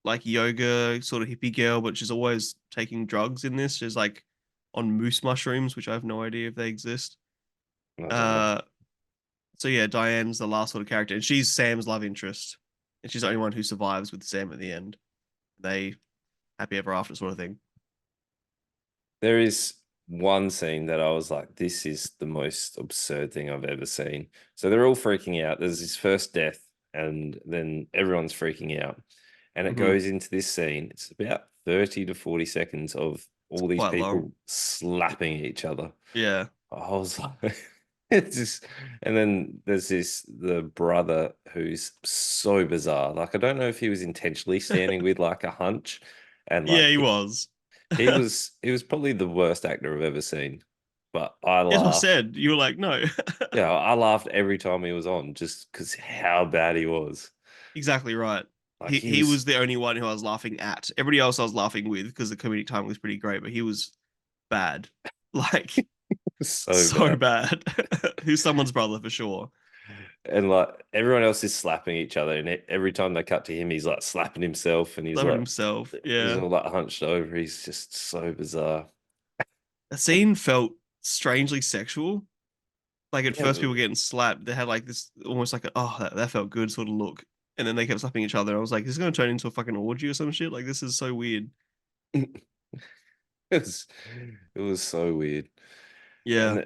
like yoga sort of hippie girl, but she's always taking drugs in this. She's like on moose mushrooms, which I have no idea if they exist. I don't know. Uh, so yeah, Diane's the last sort of character, and she's Sam's love interest, and she's the only one who survives with Sam at the end. They happy ever after sort of thing. There is one scene that I was like, this is the most absurd thing I've ever seen. So they're all freaking out. There's this first death, and then everyone's freaking out. And it Hmm. goes into this scene. It's about 30 to 40 seconds of It's all these quite long. people slapping each other. Yeah. I was like, it's just, and then there's the brother who's so bizarre. Like, I don't know if he was intentionally standing with like a hunch, and Yeah, like he was. he was probably the worst actor I've ever seen. But I As I laughed. said, you were like, no. Yeah, I laughed every time he was on just because how bad he was. Exactly right. Like He he he was, was the only one who I was laughing at. Everybody else I was laughing with because the comedic timing was pretty great, but he was bad. Like so so bad. bad. Who's someone's brother for sure. And like everyone else is slapping each other, and every time they cut to him, he's like slapping himself, and Loving himself. he's Yeah. all like hunched over. He's just so bizarre. The scene felt strangely sexual. Like at Yeah, first people getting slapped, they had like this almost like that felt good sort of look. And then they kept slapping each other. I was like, this is gonna turn into a fucking orgy or some shit. Like this is so weird. it was it was so weird, Yeah.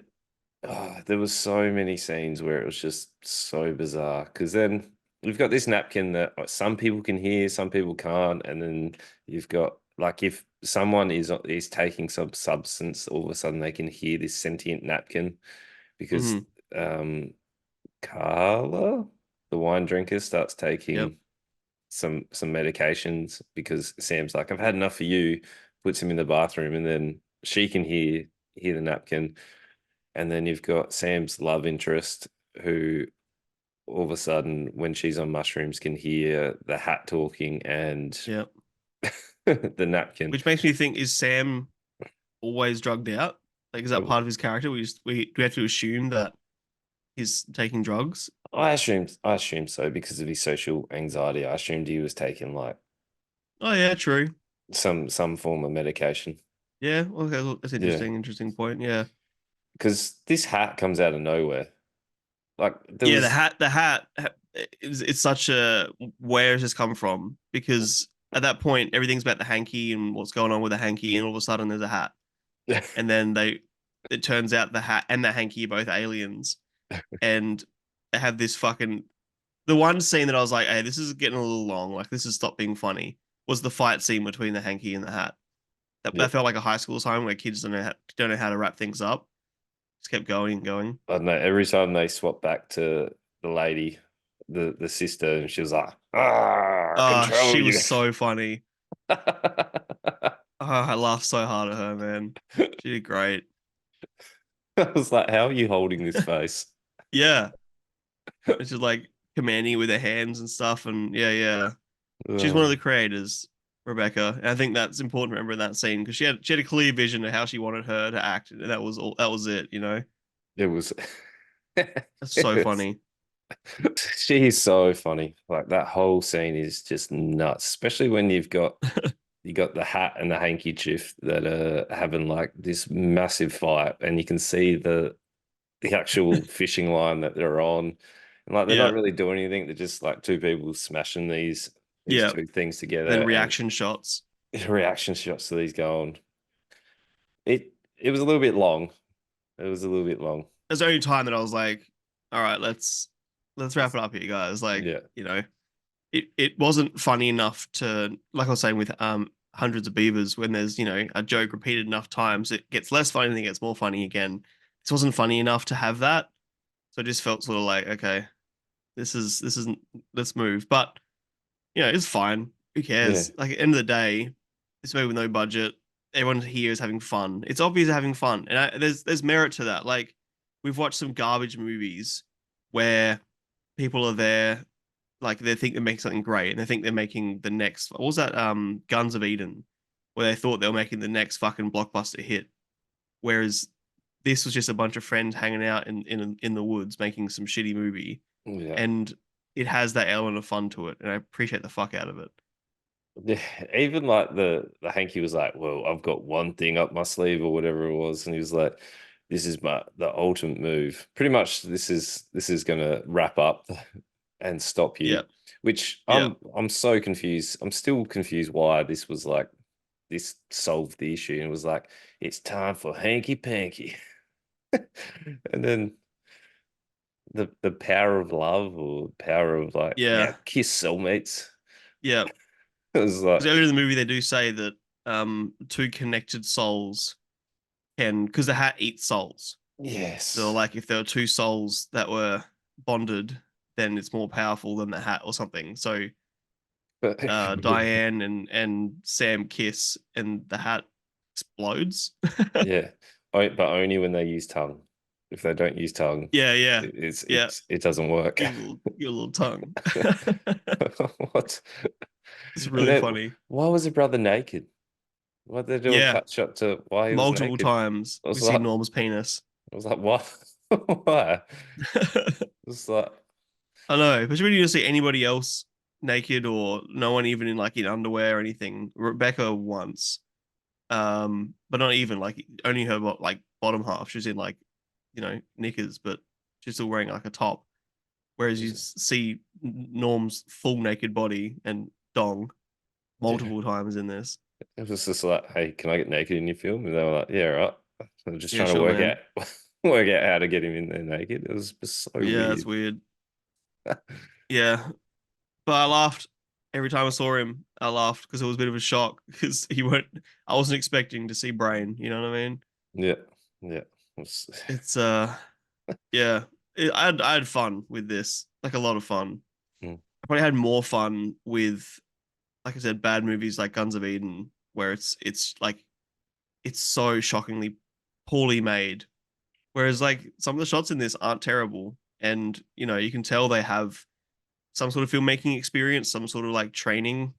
and there was so many scenes where it was just so bizarre. Because then we've got this napkin that some people can hear, some people can't, and then you've got like if someone is taking some substance, all of a sudden they can hear this sentient napkin because Hmm. um Carla, the wine drinker, starts Yep. taking some medications because Sam's like, I've had enough for you, puts him in the bathroom, and then she can hear the napkin. And then you've got Sam's love interest who all of a sudden, when she's on mushrooms, can hear the hat talking and Yep. the napkin. Which makes me think, is Sam always drugged out? Like, is that part of his character? Do we have to assume that he's taking drugs? I assumed so because of his social anxiety. I assumed he was taking like Oh yeah, true. some form of medication. Yeah, okay, look, that's Yeah, interesting point. Yeah. because this hat comes out of nowhere. Like there Yeah, was, the hat it's such a where has this come from? Because at that point everything's about the hanky and what's going on with the hanky, and all of a sudden there's a hat. And then it turns out the hat and the hanky are both aliens. And they have this fucking the one scene that I was like, hey, this is getting a little long. Like, this has stopped being funny. Was the fight scene between the hanky and the hat? yeah, That felt like a high school time where kids don't know how to wrap things up. Just kept going and going. I don't know. Every time they swap back to the lady, the sister, and she was like, "Ah, control She was you." so funny. I laughed so hard at her, man. She did great. I was like, "How are you holding this face?" Yeah, and she's like commanding it with her hands and stuff. And yeah, yeah, she's one of Oh, the creators, Rebecca. And I think that's important to remember in that scene because she had a clear vision of how she wanted her to act, and that was all. That was it. You know, it was. that's so It was. funny. She's so funny. Like that whole scene is just nuts, especially when you got the hat and the handkerchief that are having like this massive fight, and you can see the actual fishing line that they're on. And like they're not Yeah, really doing anything. They're just like two people smashing these yeah. two things together Then and reaction shots. reaction shots to these going. It was a little bit long. It was a little bit long. There's the only time that I was like, all right, let's wrap it up here, guys. Like, Yeah. you know, it wasn't funny enough to like I was saying with hundreds of beavers when there's a joke repeated enough times it gets less funny and then it gets more funny again. This wasn't funny enough to have that, so it just felt sort of like okay, this isn't let's move. But it's fine. Who Yeah. cares? Like at the end of the day, this movie with no budget, everyone here is having fun. It's obvious they're having fun, and there's merit to that. Like we've watched some garbage movies where people are there like they think they're making something great and they think they're making the next what was that Guns of Eden where they thought they were making the next fucking blockbuster hit, whereas this was just a bunch of friends hanging out in the woods making some shitty movie, Yeah. and it has that element of fun to it, and I appreciate the fuck out of it. Yeah, even like the Hanky was like, "Well, I've got one thing up my sleeve or whatever it was," and he was like, "This is my the ultimate move. Pretty much, this is gonna wrap up and stop Yeah, you." Which yeah, I'm so confused. I'm still confused why this was like this solved the issue and it was like it's time for hanky panky, and then the power of love or power of like yeah yeah, kiss soulmates. yeah. It was Because like earlier in the movie they do say that two connected souls can, because the hat eats souls. So yes. like if there were two souls that were bonded, then it's more powerful than the hat or something. So But Diane and Sam kiss, and the hat explodes. yeah, but only when they use tongue. If they don't use tongue, Yeah, yeah, yeah. it doesn't work. Your little tongue. What? It's And really then funny. why was the brother naked? Why did they do a Yeah, cut shot to why he was multiple naked? times I we was see like, Norm's penis. I was like, what? Why? I It was like, know, but when you see anybody else naked or no one even in like in underwear or anything, Rebecca once, but not even like only her like bottom half. She's in like knickers, but she's still wearing like a top. Whereas you see Norm's full naked body and dong yeah. multiple times in this. It was just like, hey, can I get naked in your film? And they were like, yeah, right. I'm just Yeah, trying to sure, work man. out work out how to get him in there naked. It was just so Yeah, it's weird. weird. Yeah, but I laughed every time I saw him. I laughed because it was a bit of a shock because he went. I wasn't expecting to see Brain. You know what I mean? Yeah, yeah. It was- It's yeah. I had fun with this, like a lot of fun. Mm. I probably had more fun with, like I said, bad movies like Guns of Eden, where it's like it's so shockingly poorly made. Whereas like some of the shots in this aren't terrible, and you can tell they have some sort of filmmaking experience, some sort of like training.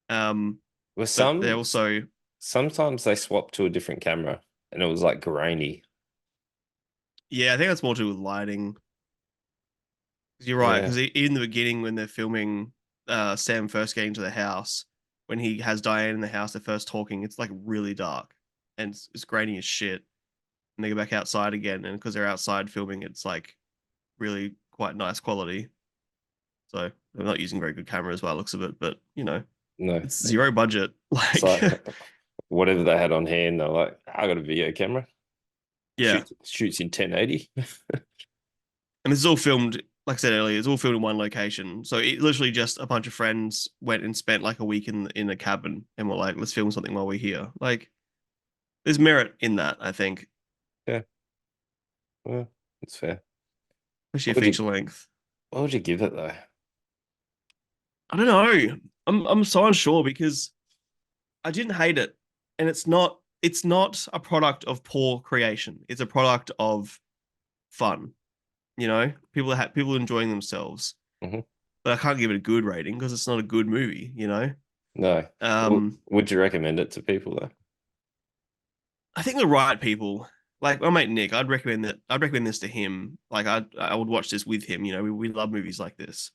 Um, Well, but they're also sometimes they swap to a different camera and it was like grainy. yeah, I think that's more to do with lighting. 'Cause you're right, Yeah, because in the beginning when they're filming Sam first getting to the house, when he has Diane in the house, they're first talking, it's like really dark and it's grainy as shit. And they go back outside again, and because they're outside filming, it's like really quite nice quality. So they're not using very good cameras by the looks of it, but no. it's zero budget. It's Like, like whatever they had on hand, they're like, I got a video camera. yeah. Shoots in 1080. And this is all filmed, like I said earlier, it's all filmed in one location. So it literally just a bunch of friends went and spent like a week in a cabin and were like, let's film something while we're here. Like, there's merit in that, I think, Yeah, well, it's fair. especially a What would feature you length. what would you give it though? I don't know. I'm so unsure because I didn't hate it, and it's not a product of poor creation. It's a product of fun. People enjoying themselves. Hmm. But I can't give it a good rating because it's not a good movie. No. Would you recommend it to people though? I think the right people, like my mate Nick, I'd recommend this to him. Like I would watch this with him. We love movies like this.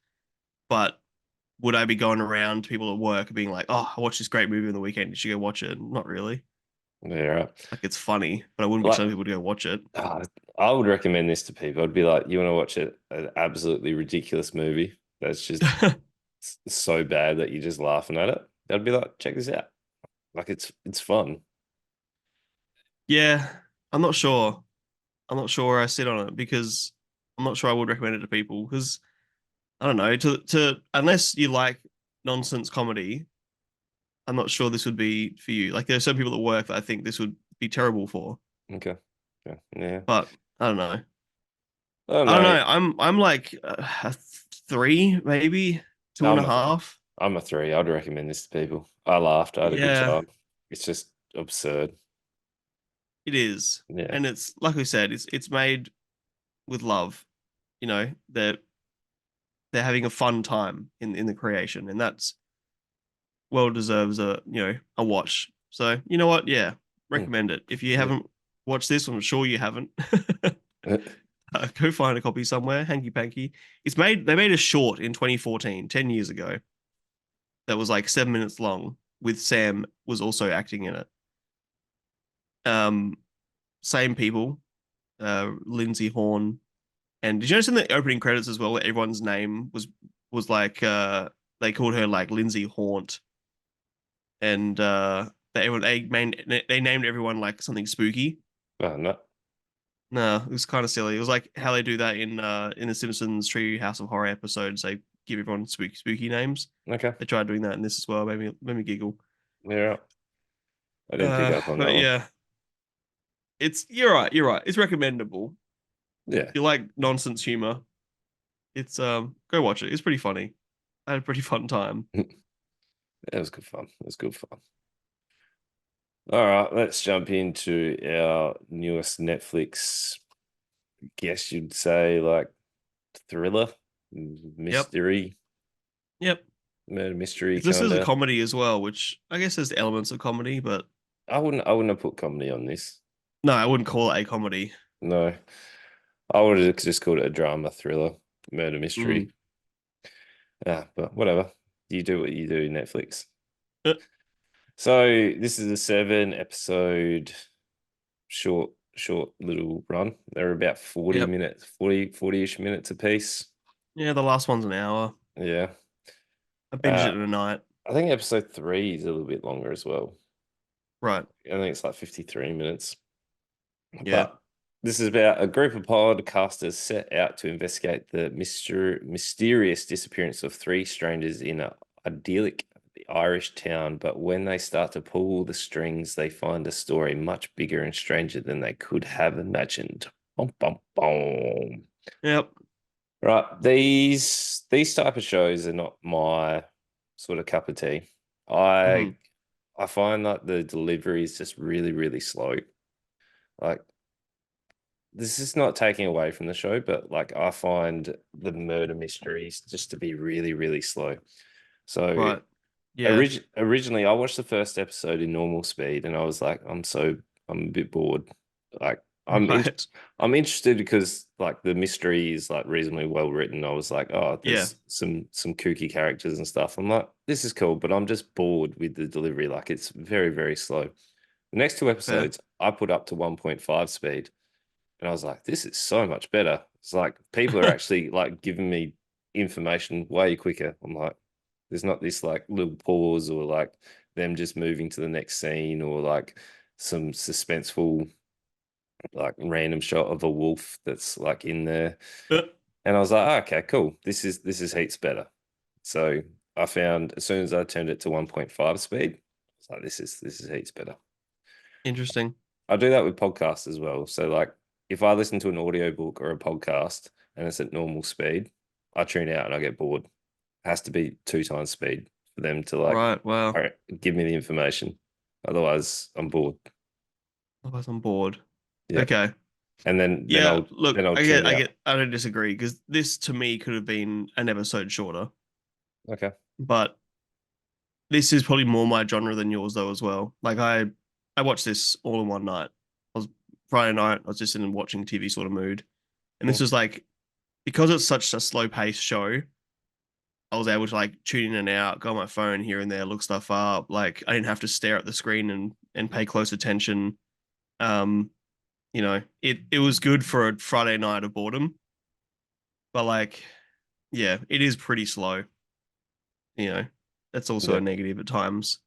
But would I be going around to people at work being like, "Oh, I watched this great movie on the weekend. You should go watch it." Not really. Yeah, right. Like it's funny, but I wouldn't be Like, telling people to go watch it. I would recommend this to people. I'd be like, you want to watch an absolutely ridiculous movie that's just so bad that you're just laughing at it. I'd be like, check this out. Like it's fun. Yeah, I'm not sure. I'm not sure where I sit on it because I'm not sure I would recommend it to people because I don't know, to unless you like nonsense comedy, I'm not sure this would be for you. Like there are some people at work that I think this would be terrible for, Okay. Okay. Yeah. but I don't know. I don't I don't know. know. I'm like a three, maybe two and a I'm a half. I'm a three. I'd recommend this to people. I laughed. I had a good Yeah, time. It's just absurd. it is. Yeah. And it's like we said, it's made with love. They're having a fun time in the creation, and that's well deserves a watch. So you know what? Yeah, Mm, recommend it if you yeah. haven't watch this. I'm sure you haven't. Go find a copy somewhere. Hanky Panky. They made a short in 2014, 10 years ago, that was like 7 minutes long, with Sam was also acting in it. Um, Same people, Lindsay Horn, and did you notice in the opening credits as well, where everyone's name was like they called her like Lindsay Haunt, and they named everyone like something spooky. Oh, no. No, it was kind of silly. It was like how they do that in the Simpsons Tree House of Horror episodes. They give everyone spooky names. Okay. They tried doing that in this as well. Made me giggle. Yeah. I didn't pick up on that But one. yeah, it's you're right. You're right. It's recommendable. Yeah. If you like nonsense humor, it's go watch it. It's pretty funny. I had a pretty fun time. It was good fun. It was good fun. All right, let's jump into our newest Netflix, guess you'd say like thriller, Yep. mystery, Yep. murder mystery This kind is a of. comedy as well, which I guess there's elements of comedy, but I wouldn't have put comedy on this. no, I wouldn't call it a comedy. No, I would have just called it a drama thriller, murder Mm. mystery. Yeah, but whatever. You do what you do, Netflix. Uh, So this is a 7 episode short little run. They're about 40 Yep. minutes, 40-ish minutes a piece. Yeah, the last one's an hour. Yeah. I binged Uh, it in a night. I think episode 3 is a little bit longer as well. Right. I think it's like 53 minutes. Yeah. But this is about a group of podcasters set out to investigate the mysterious disappearance of three strangers in an idyllic Irish town. But when they start to pull the strings, they find a story much bigger and stranger than they could have imagined. Bum, bum, bum. Yep. Right. These type of shows are not my sort of cup of tea. I Hmm. I find that the delivery is just really, really slow. Like this is not taking away from the show, but like I find the murder mysteries just to be really, really slow. So Right. Yeah. originally I watched the first episode in normal speed and I was like, I'm a bit bored. Like Right. I'm interested because like the mystery is like reasonably well written. I was like, oh, Yeah. there's some kooky characters and stuff. I'm like, this is cool, but I'm just bored with the delivery. Like it's very, very slow. The next two Fair. episodes I put up to 1.5 speed. And I was like, this is so much better. It's like people are actually like giving me information way quicker. I'm like, there's not this like little pause or like them just moving to the next scene or like some suspenseful like random shot of a wolf that's like in there. And I was like, oh, okay, cool. This is heaps better. So I found as soon as I turned it to 1.5 speed, I was like, this is heaps better. Interesting. I do that with podcasts as well. So like if I listen to an audiobook or a podcast and it's at normal speed, I tune out and I get bored. It has to be 2 times speed for them to like Right. Well, all right, give me the information. Otherwise, I'm bored. I was on board. Yeah. Okay. And then Yeah. I'll Look, then I'll I tune get. I out. get. I don't disagree because this to me could have been an episode shorter, Okay. but this is probably more my genre than yours though as well. Like I watched this all in one night. I was Friday night. I was just in a watching TV sort of mood, and this Cool. was like because it's such a slow paced show. I was able to like tune in and out, go on my phone here and there, look stuff up. Like I didn't have to stare at the screen and pay close attention. Um, it was good for a Friday night of boredom, but like, yeah, it is pretty slow. You know, that's also a Yeah. negative at times,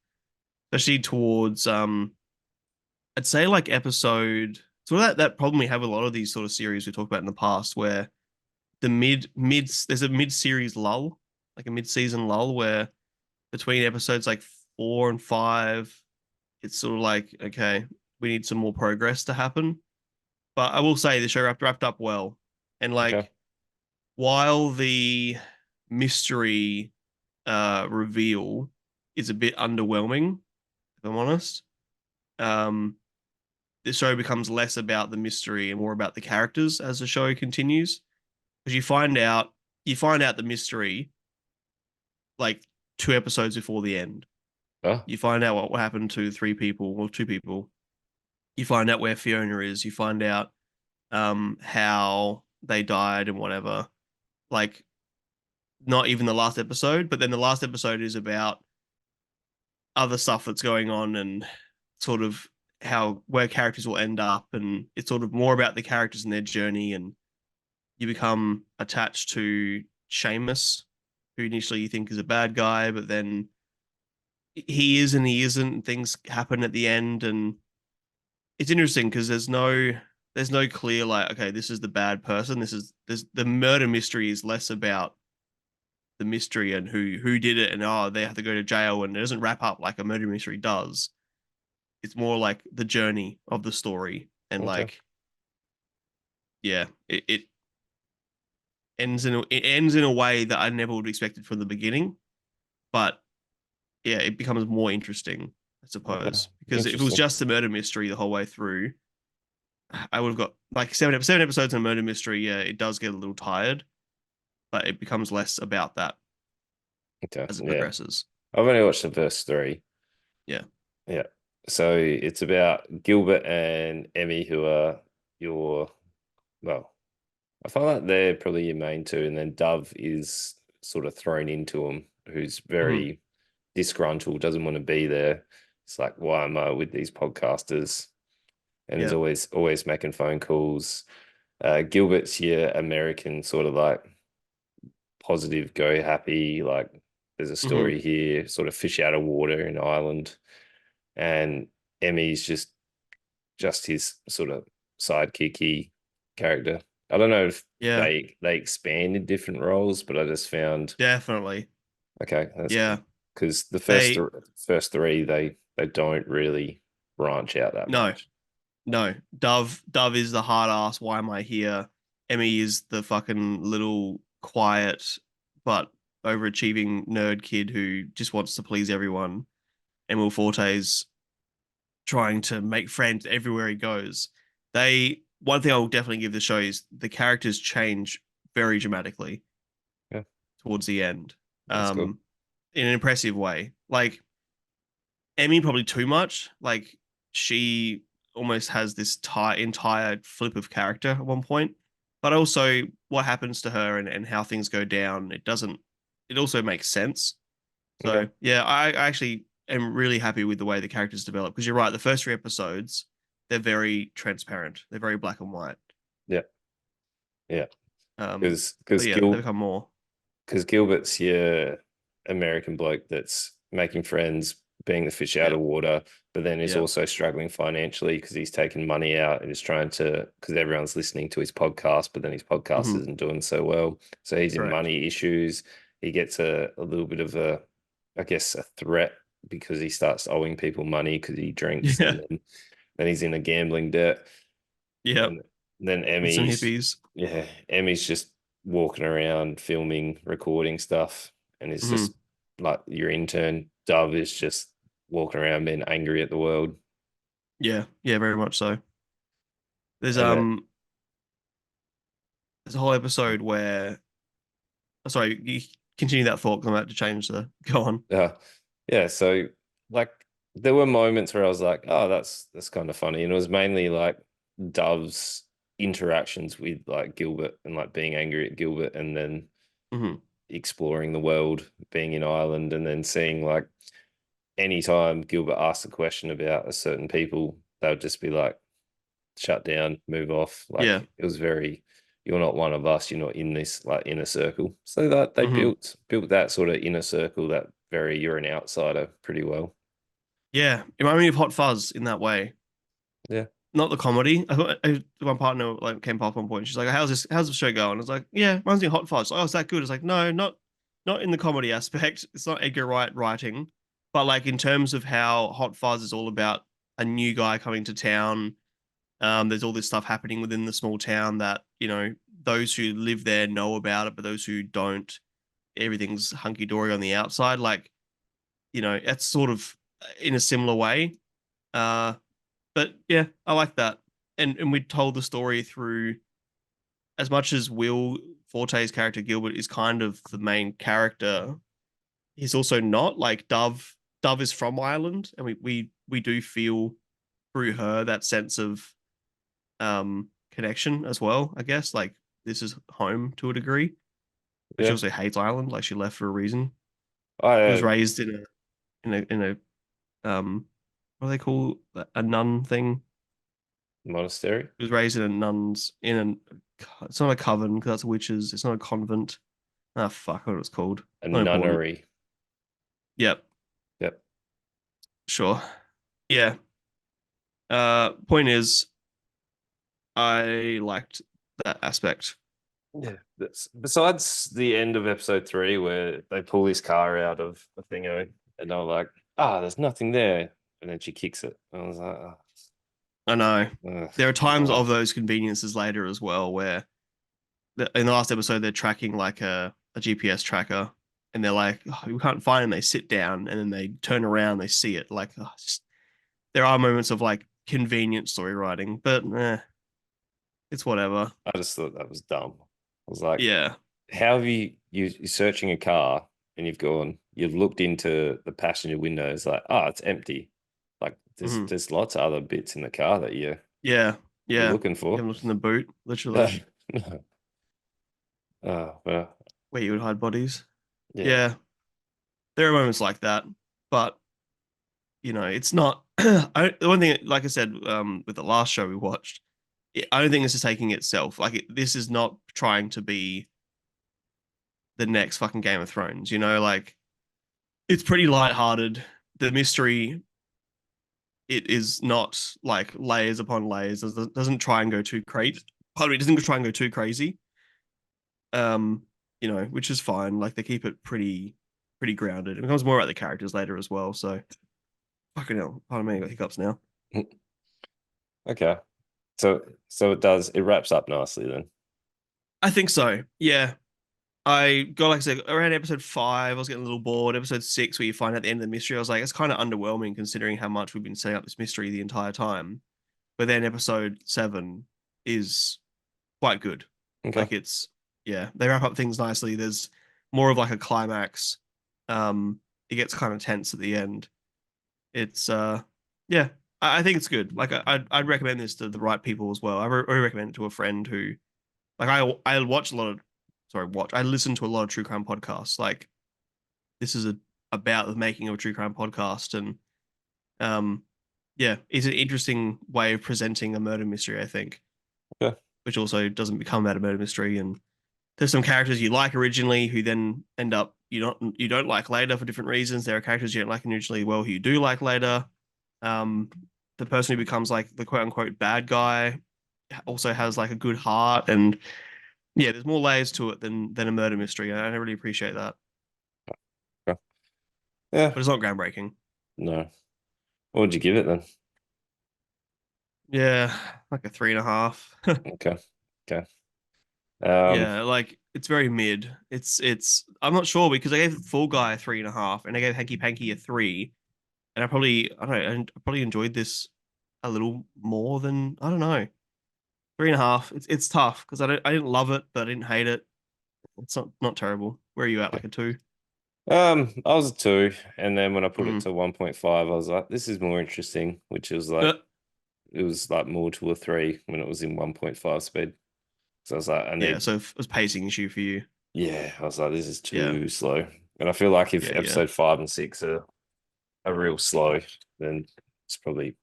especially towards I'd say like episode. So that problem we have with a lot of these sort of series we talked about in the past, where the mid there's a mid series lull, like a mid season lull, where between episodes like 4 and 5, it's sort of like okay, we need some more progress to happen. But I will say the show wrapped up well, and Okay. like while the mystery reveal is a bit underwhelming, if I'm honest, um, the show becomes less about the mystery and more about the characters as the show continues. Because you find out the mystery like 2 episodes before the end. Oh, You find out what happened to 3 people or 2 people. You find out where Fiona is. You find out how they died and whatever. Like not even the last episode, but then the last episode is about other stuff that's going on and sort of how where characters will end up, and it's sort of more about the characters and their journey, and you become attached to Seamus, who initially you think is a bad guy, but then he is and he isn't, and things happen at the end, and it's interesting because there's no clear like, okay, this is the bad person. This the murder mystery is less about the mystery and who did it, and oh, they have to go to jail, and it doesn't wrap up like a murder mystery does. It's more like the journey of the story, and Okay. like, yeah, it it ends in a way that I never would have expected from the beginning, but yeah, it becomes more interesting, I Okay. suppose, because if it was Interesting. just a murder mystery the whole way through, I would have got like seven episodes in a murder mystery. Yeah, it does get a little tired, but it becomes less about that Okay. as it Yeah. progresses. I've only watched the first three. Yeah. Yeah. So it's about Gilbert and Emmy, who are your, well, I find like they're probably your main two, and then Dove is sort of thrown into them, who's Hmm. very disgruntled, doesn't want to be there. It's like, why am I with these podcasters? And is Yeah. always making phone calls. Gilbert's your American sort of like positive, go happy, like there's a Hmm. story here, sort of fish out of water in Ireland. And Emmy's just his sort of sidekicky character. I don't know if Yeah. they expanded different roles, but I just found Definitely. okay, that's Yeah. good because the They first three they don't really branch out that no, much. no. Dove is the hard ass. Why am I here? Emmy is the fucking little quiet but overachieving nerd kid who just wants to please everyone. And Will Forte's trying to make friends everywhere he goes. They one thing I will definitely give the show is the characters change very dramatically Yeah, towards the end, that's cool. um, in an impressive way. Like Emmy, probably too much. Like she almost has this entire flip of character at one point, but also what happens to her and how things go down. It doesn't. It also makes sense. Okay. So yeah, I actually am really happy with the way the characters develop because you're right. The first three episodes, they're very transparent. They're very black and white. Yeah, yeah. Um, Because but yeah, they become more. Gilbert's your American bloke that's making friends, being the fish out Yeah, of water, but then is yeah. also struggling financially because he's taking money out and is trying to, because everyone's listening to his podcast, but then his podcast Hmm. isn't doing so well. So he's in Correct. money issues. He gets a little bit of a, I guess, a threat because he starts owing people money because he drinks Yeah, and then he's in a gambling debt. yeah. And then With some Emmy's, hippies. yeah, Emmy's just walking around, filming, recording stuff. And it's Hmm. just like your intern, Dove, is just walking around being angry at the world. Yeah, yeah, very much so. There's And that, um, there's a whole episode where. Oh, sorry, you continue that thought because I'm about to change the. Go on. uh, yeah, so like there were moments where I was like, oh, that's kind of funny. And it was mainly like Dove's interactions with like Gilbert and like being angry at Gilbert and then Hmm. exploring the world, being in Ireland, and then seeing like anytime Gilbert asked a question about a certain people, they would just be like, shut down, move off. Yeah. Like it was very, you're not one of us, you're not in this like inner circle. So that they Hmm. built that sort of inner circle, that very you're an outsider pretty well. Yeah. It reminded me of Hot Fuzz in that way. Yeah. Not the comedy. My partner like came past one point. She's like, How's the show going?" I was like, "Yeah, reminds me of Hot Fuzz." Like, oh, is that good? It's like, no, not in the comedy aspect. It's not Edgar Wright writing, but like in terms of how Hot Fuzz is all about a new guy coming to town. There's all this stuff happening within the small town that those who live there know about it, but those who don't, everything's hunky dory on the outside. Like it's sort of in a similar way. Uh, but yeah, I like that. And we told the story through as much as Will Forte's character Gilbert is kind of the main character, he's also not. Like Dove is from Ireland, and we do feel through her that sense of connection as well, I guess. Like this is home to a degree. But she Yeah. also hates Ireland, like she left for a reason. She was I raised in a what do they call a nun thing? monastery, She was raised in a nuns in an it's not a coven because that's witches. It's not a convent. Ah, fuck, what it was called. a Not important. nunnery. Yep, Yep. sure. Yeah. Point is, I liked that aspect. Yeah. That's besides the end of episode 3 where they pull his car out of a thingo and they're like, there's nothing there. And then she kicks it. I was like, I know. ugh, There are times ugh. of those conveniences later as well where in the last episode they're tracking like a GPS tracker and they're like, oh, we can't find him. They sit down and then they turn around, they see it. Like, there are moments of like convenient story writing, but it's whatever. I just thought that was dumb. I was like, Yeah. how have you're searching a car and you've looked into the passenger window, it's like, it's empty. Like Mhm. there's lots of other bits in the car that Yeah. you're Yeah. looking You for. haven't looked in the boot, literally, Well, where you would hide bodies. yeah. Yeah. There are moments like that, but it's not. The one thing, like I said, with the last show we watched, I don't think this is taking itself. Like, this is not trying to be the next fucking Game of Thrones. Like it's pretty lighthearted. The mystery, it is not like layers upon layers. It doesn't try and go too crazy. Pardon me, it doesn't try and go too crazy. Which is fine. Like they keep it pretty grounded. It becomes more about the characters later as well. So fucking hell, pardon me, I got hiccups now. Okay. So it wraps up nicely then. I think so. Yeah. I got, like I said, around episode 5, I was getting a little bored. Episode 6, where you find out the end of the mystery, I was like, it's kind of underwhelming considering how much we've been setting up this mystery the entire time. But then episode 7 is quite good. Okay. Like yeah, they wrap up things nicely. There's more of like a climax. It gets kind of tense at the end. It's yeah, I think it's good. Like I'd recommend this to the right people as well. I recommend it to a friend who, like, I watch a lot of, sorry, watch. I listen to a lot of true crime podcasts. Like this is about the making of a true crime podcast, and um, yeah, it's an interesting way of presenting a murder mystery, I think, Okay. which also doesn't become about a murder mystery. And there's some characters you like originally who then end up you don't like later for different reasons. There are characters you don't like originally, well, who you do like later. Um, the person who becomes like the quote unquote bad guy also has like a good heart, and yeah, there's more layers to it than a murder mystery. And I really appreciate that, Okay. Yeah. but it's not groundbreaking. No. What would you give it then? Yeah, like a 3.5. Okay. Okay. Um, Yeah, like it's very mid. It's I'm not sure because I gave Fall Guy a 3.5 and I gave Hanky Panky a 3. And I don't know, I probably enjoyed this a little more than, I don't know, 3.5. It's tough because I didn't love it, but I didn't hate it. It's not terrible. Where are you at? okay. Like a 2? I was a 2, and then when I put it Mm. to 1.5, I was like, this is more interesting, which was like Uh, it was like more to a 3 when it was in 1.5 speed. So I was like, yeah, so it was pacing issue for you. I was like, this is Yeah, too slow. And I feel like if yeah. episode 5 and 6 are real slow, then it's probably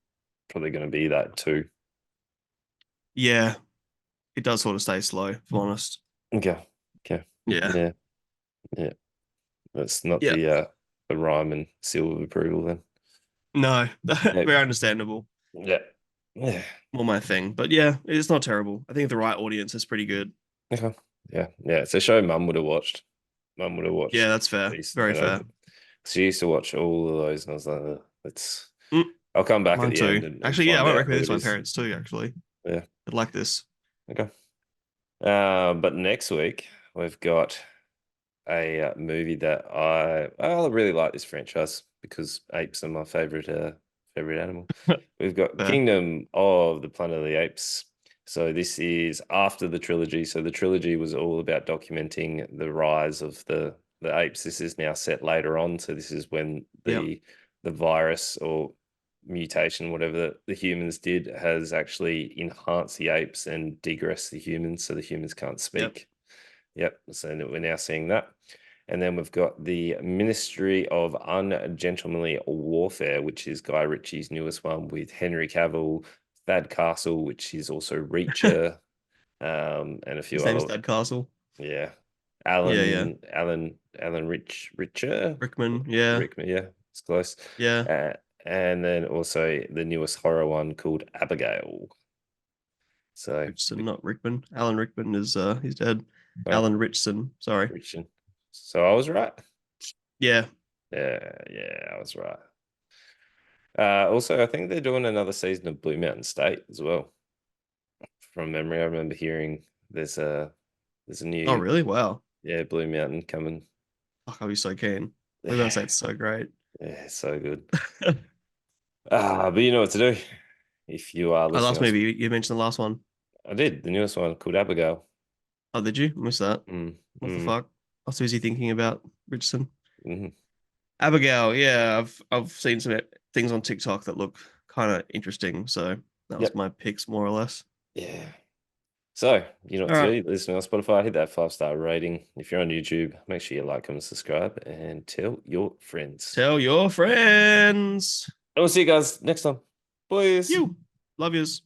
going to be that too. Yeah, it does sort of stay slow, if I'm honest. Okay. Okay. Yeah. Yeah. Yeah. That's not Yeah. the rhyme and seal of approval then. No, Yeah. very understandable. Yeah. Yeah. More my thing. But yeah, it's not terrible. I think the right audience is pretty good. Okay. Yeah. Yeah. It's a show Mum would have watched. Mum would have Yeah, watched that's fair. these, Very fair. she used to watch all of those, and I was like, let's. Mm, I'll come back at mine the end too. and Actually, yeah, I find might out who recommend this it to my is. parents too, actually. Yeah. I'd like this. Okay. But next week we've got a movie that I really like this franchise because apes are my favorite animal. We've got Fair. Kingdom of the Planet of the Apes. So this is after the trilogy. So the trilogy was all about documenting the rise of the apes. This is now set later on. So this is when Yep. the virus or mutation, whatever the humans did, has actually enhanced the apes and degressed the humans, so the humans can't Yep. speak. Yep. So we're now seeing that. And then we've got the Ministry of Ungentlemanly Warfare, which is Guy Ritchie's newest one with Henry Cavill, Thad Castle, which is also Reacher, and a few His name's other. Dad Castle. Yeah. Yeah, yeah. Alan Richer, Rickman. Yeah, Rickman, yeah, it's close. yeah. Uh, and then also the newest horror one called Abigail. So, Richardson, not Rickman. Alan Rickman is he's dead. oh, Alan Richardson. Sorry. Richard. So I was right. Yeah. Yeah, I was right. Also, I think they're doing another season of Blue Mountain State as well. From memory, I remember hearing there's a Oh, new, really? Wow. yeah, Blue Mountain coming. Fuck, I'll be so keen. We're gonna say Yeah, it's so great. so good. But you know what to do if you are Oh, listening last on. movie you mentioned the last one. I did the newest one called Abigail. Oh, did you miss that? Mm, What the mm, fuck? I was busy thinking about Richardson. mm. Abigail, yeah, I've seen some things on TikTok that look kind of interesting. So that was Yep. my picks more or less. Yeah. So, you know what All to right. do. Listen on Spotify, hit that 5-star rating. If you're on YouTube, make sure you like, comment, subscribe, and tell your friends. Tell your friends. And we'll see you guys next time. Boys. You love yous.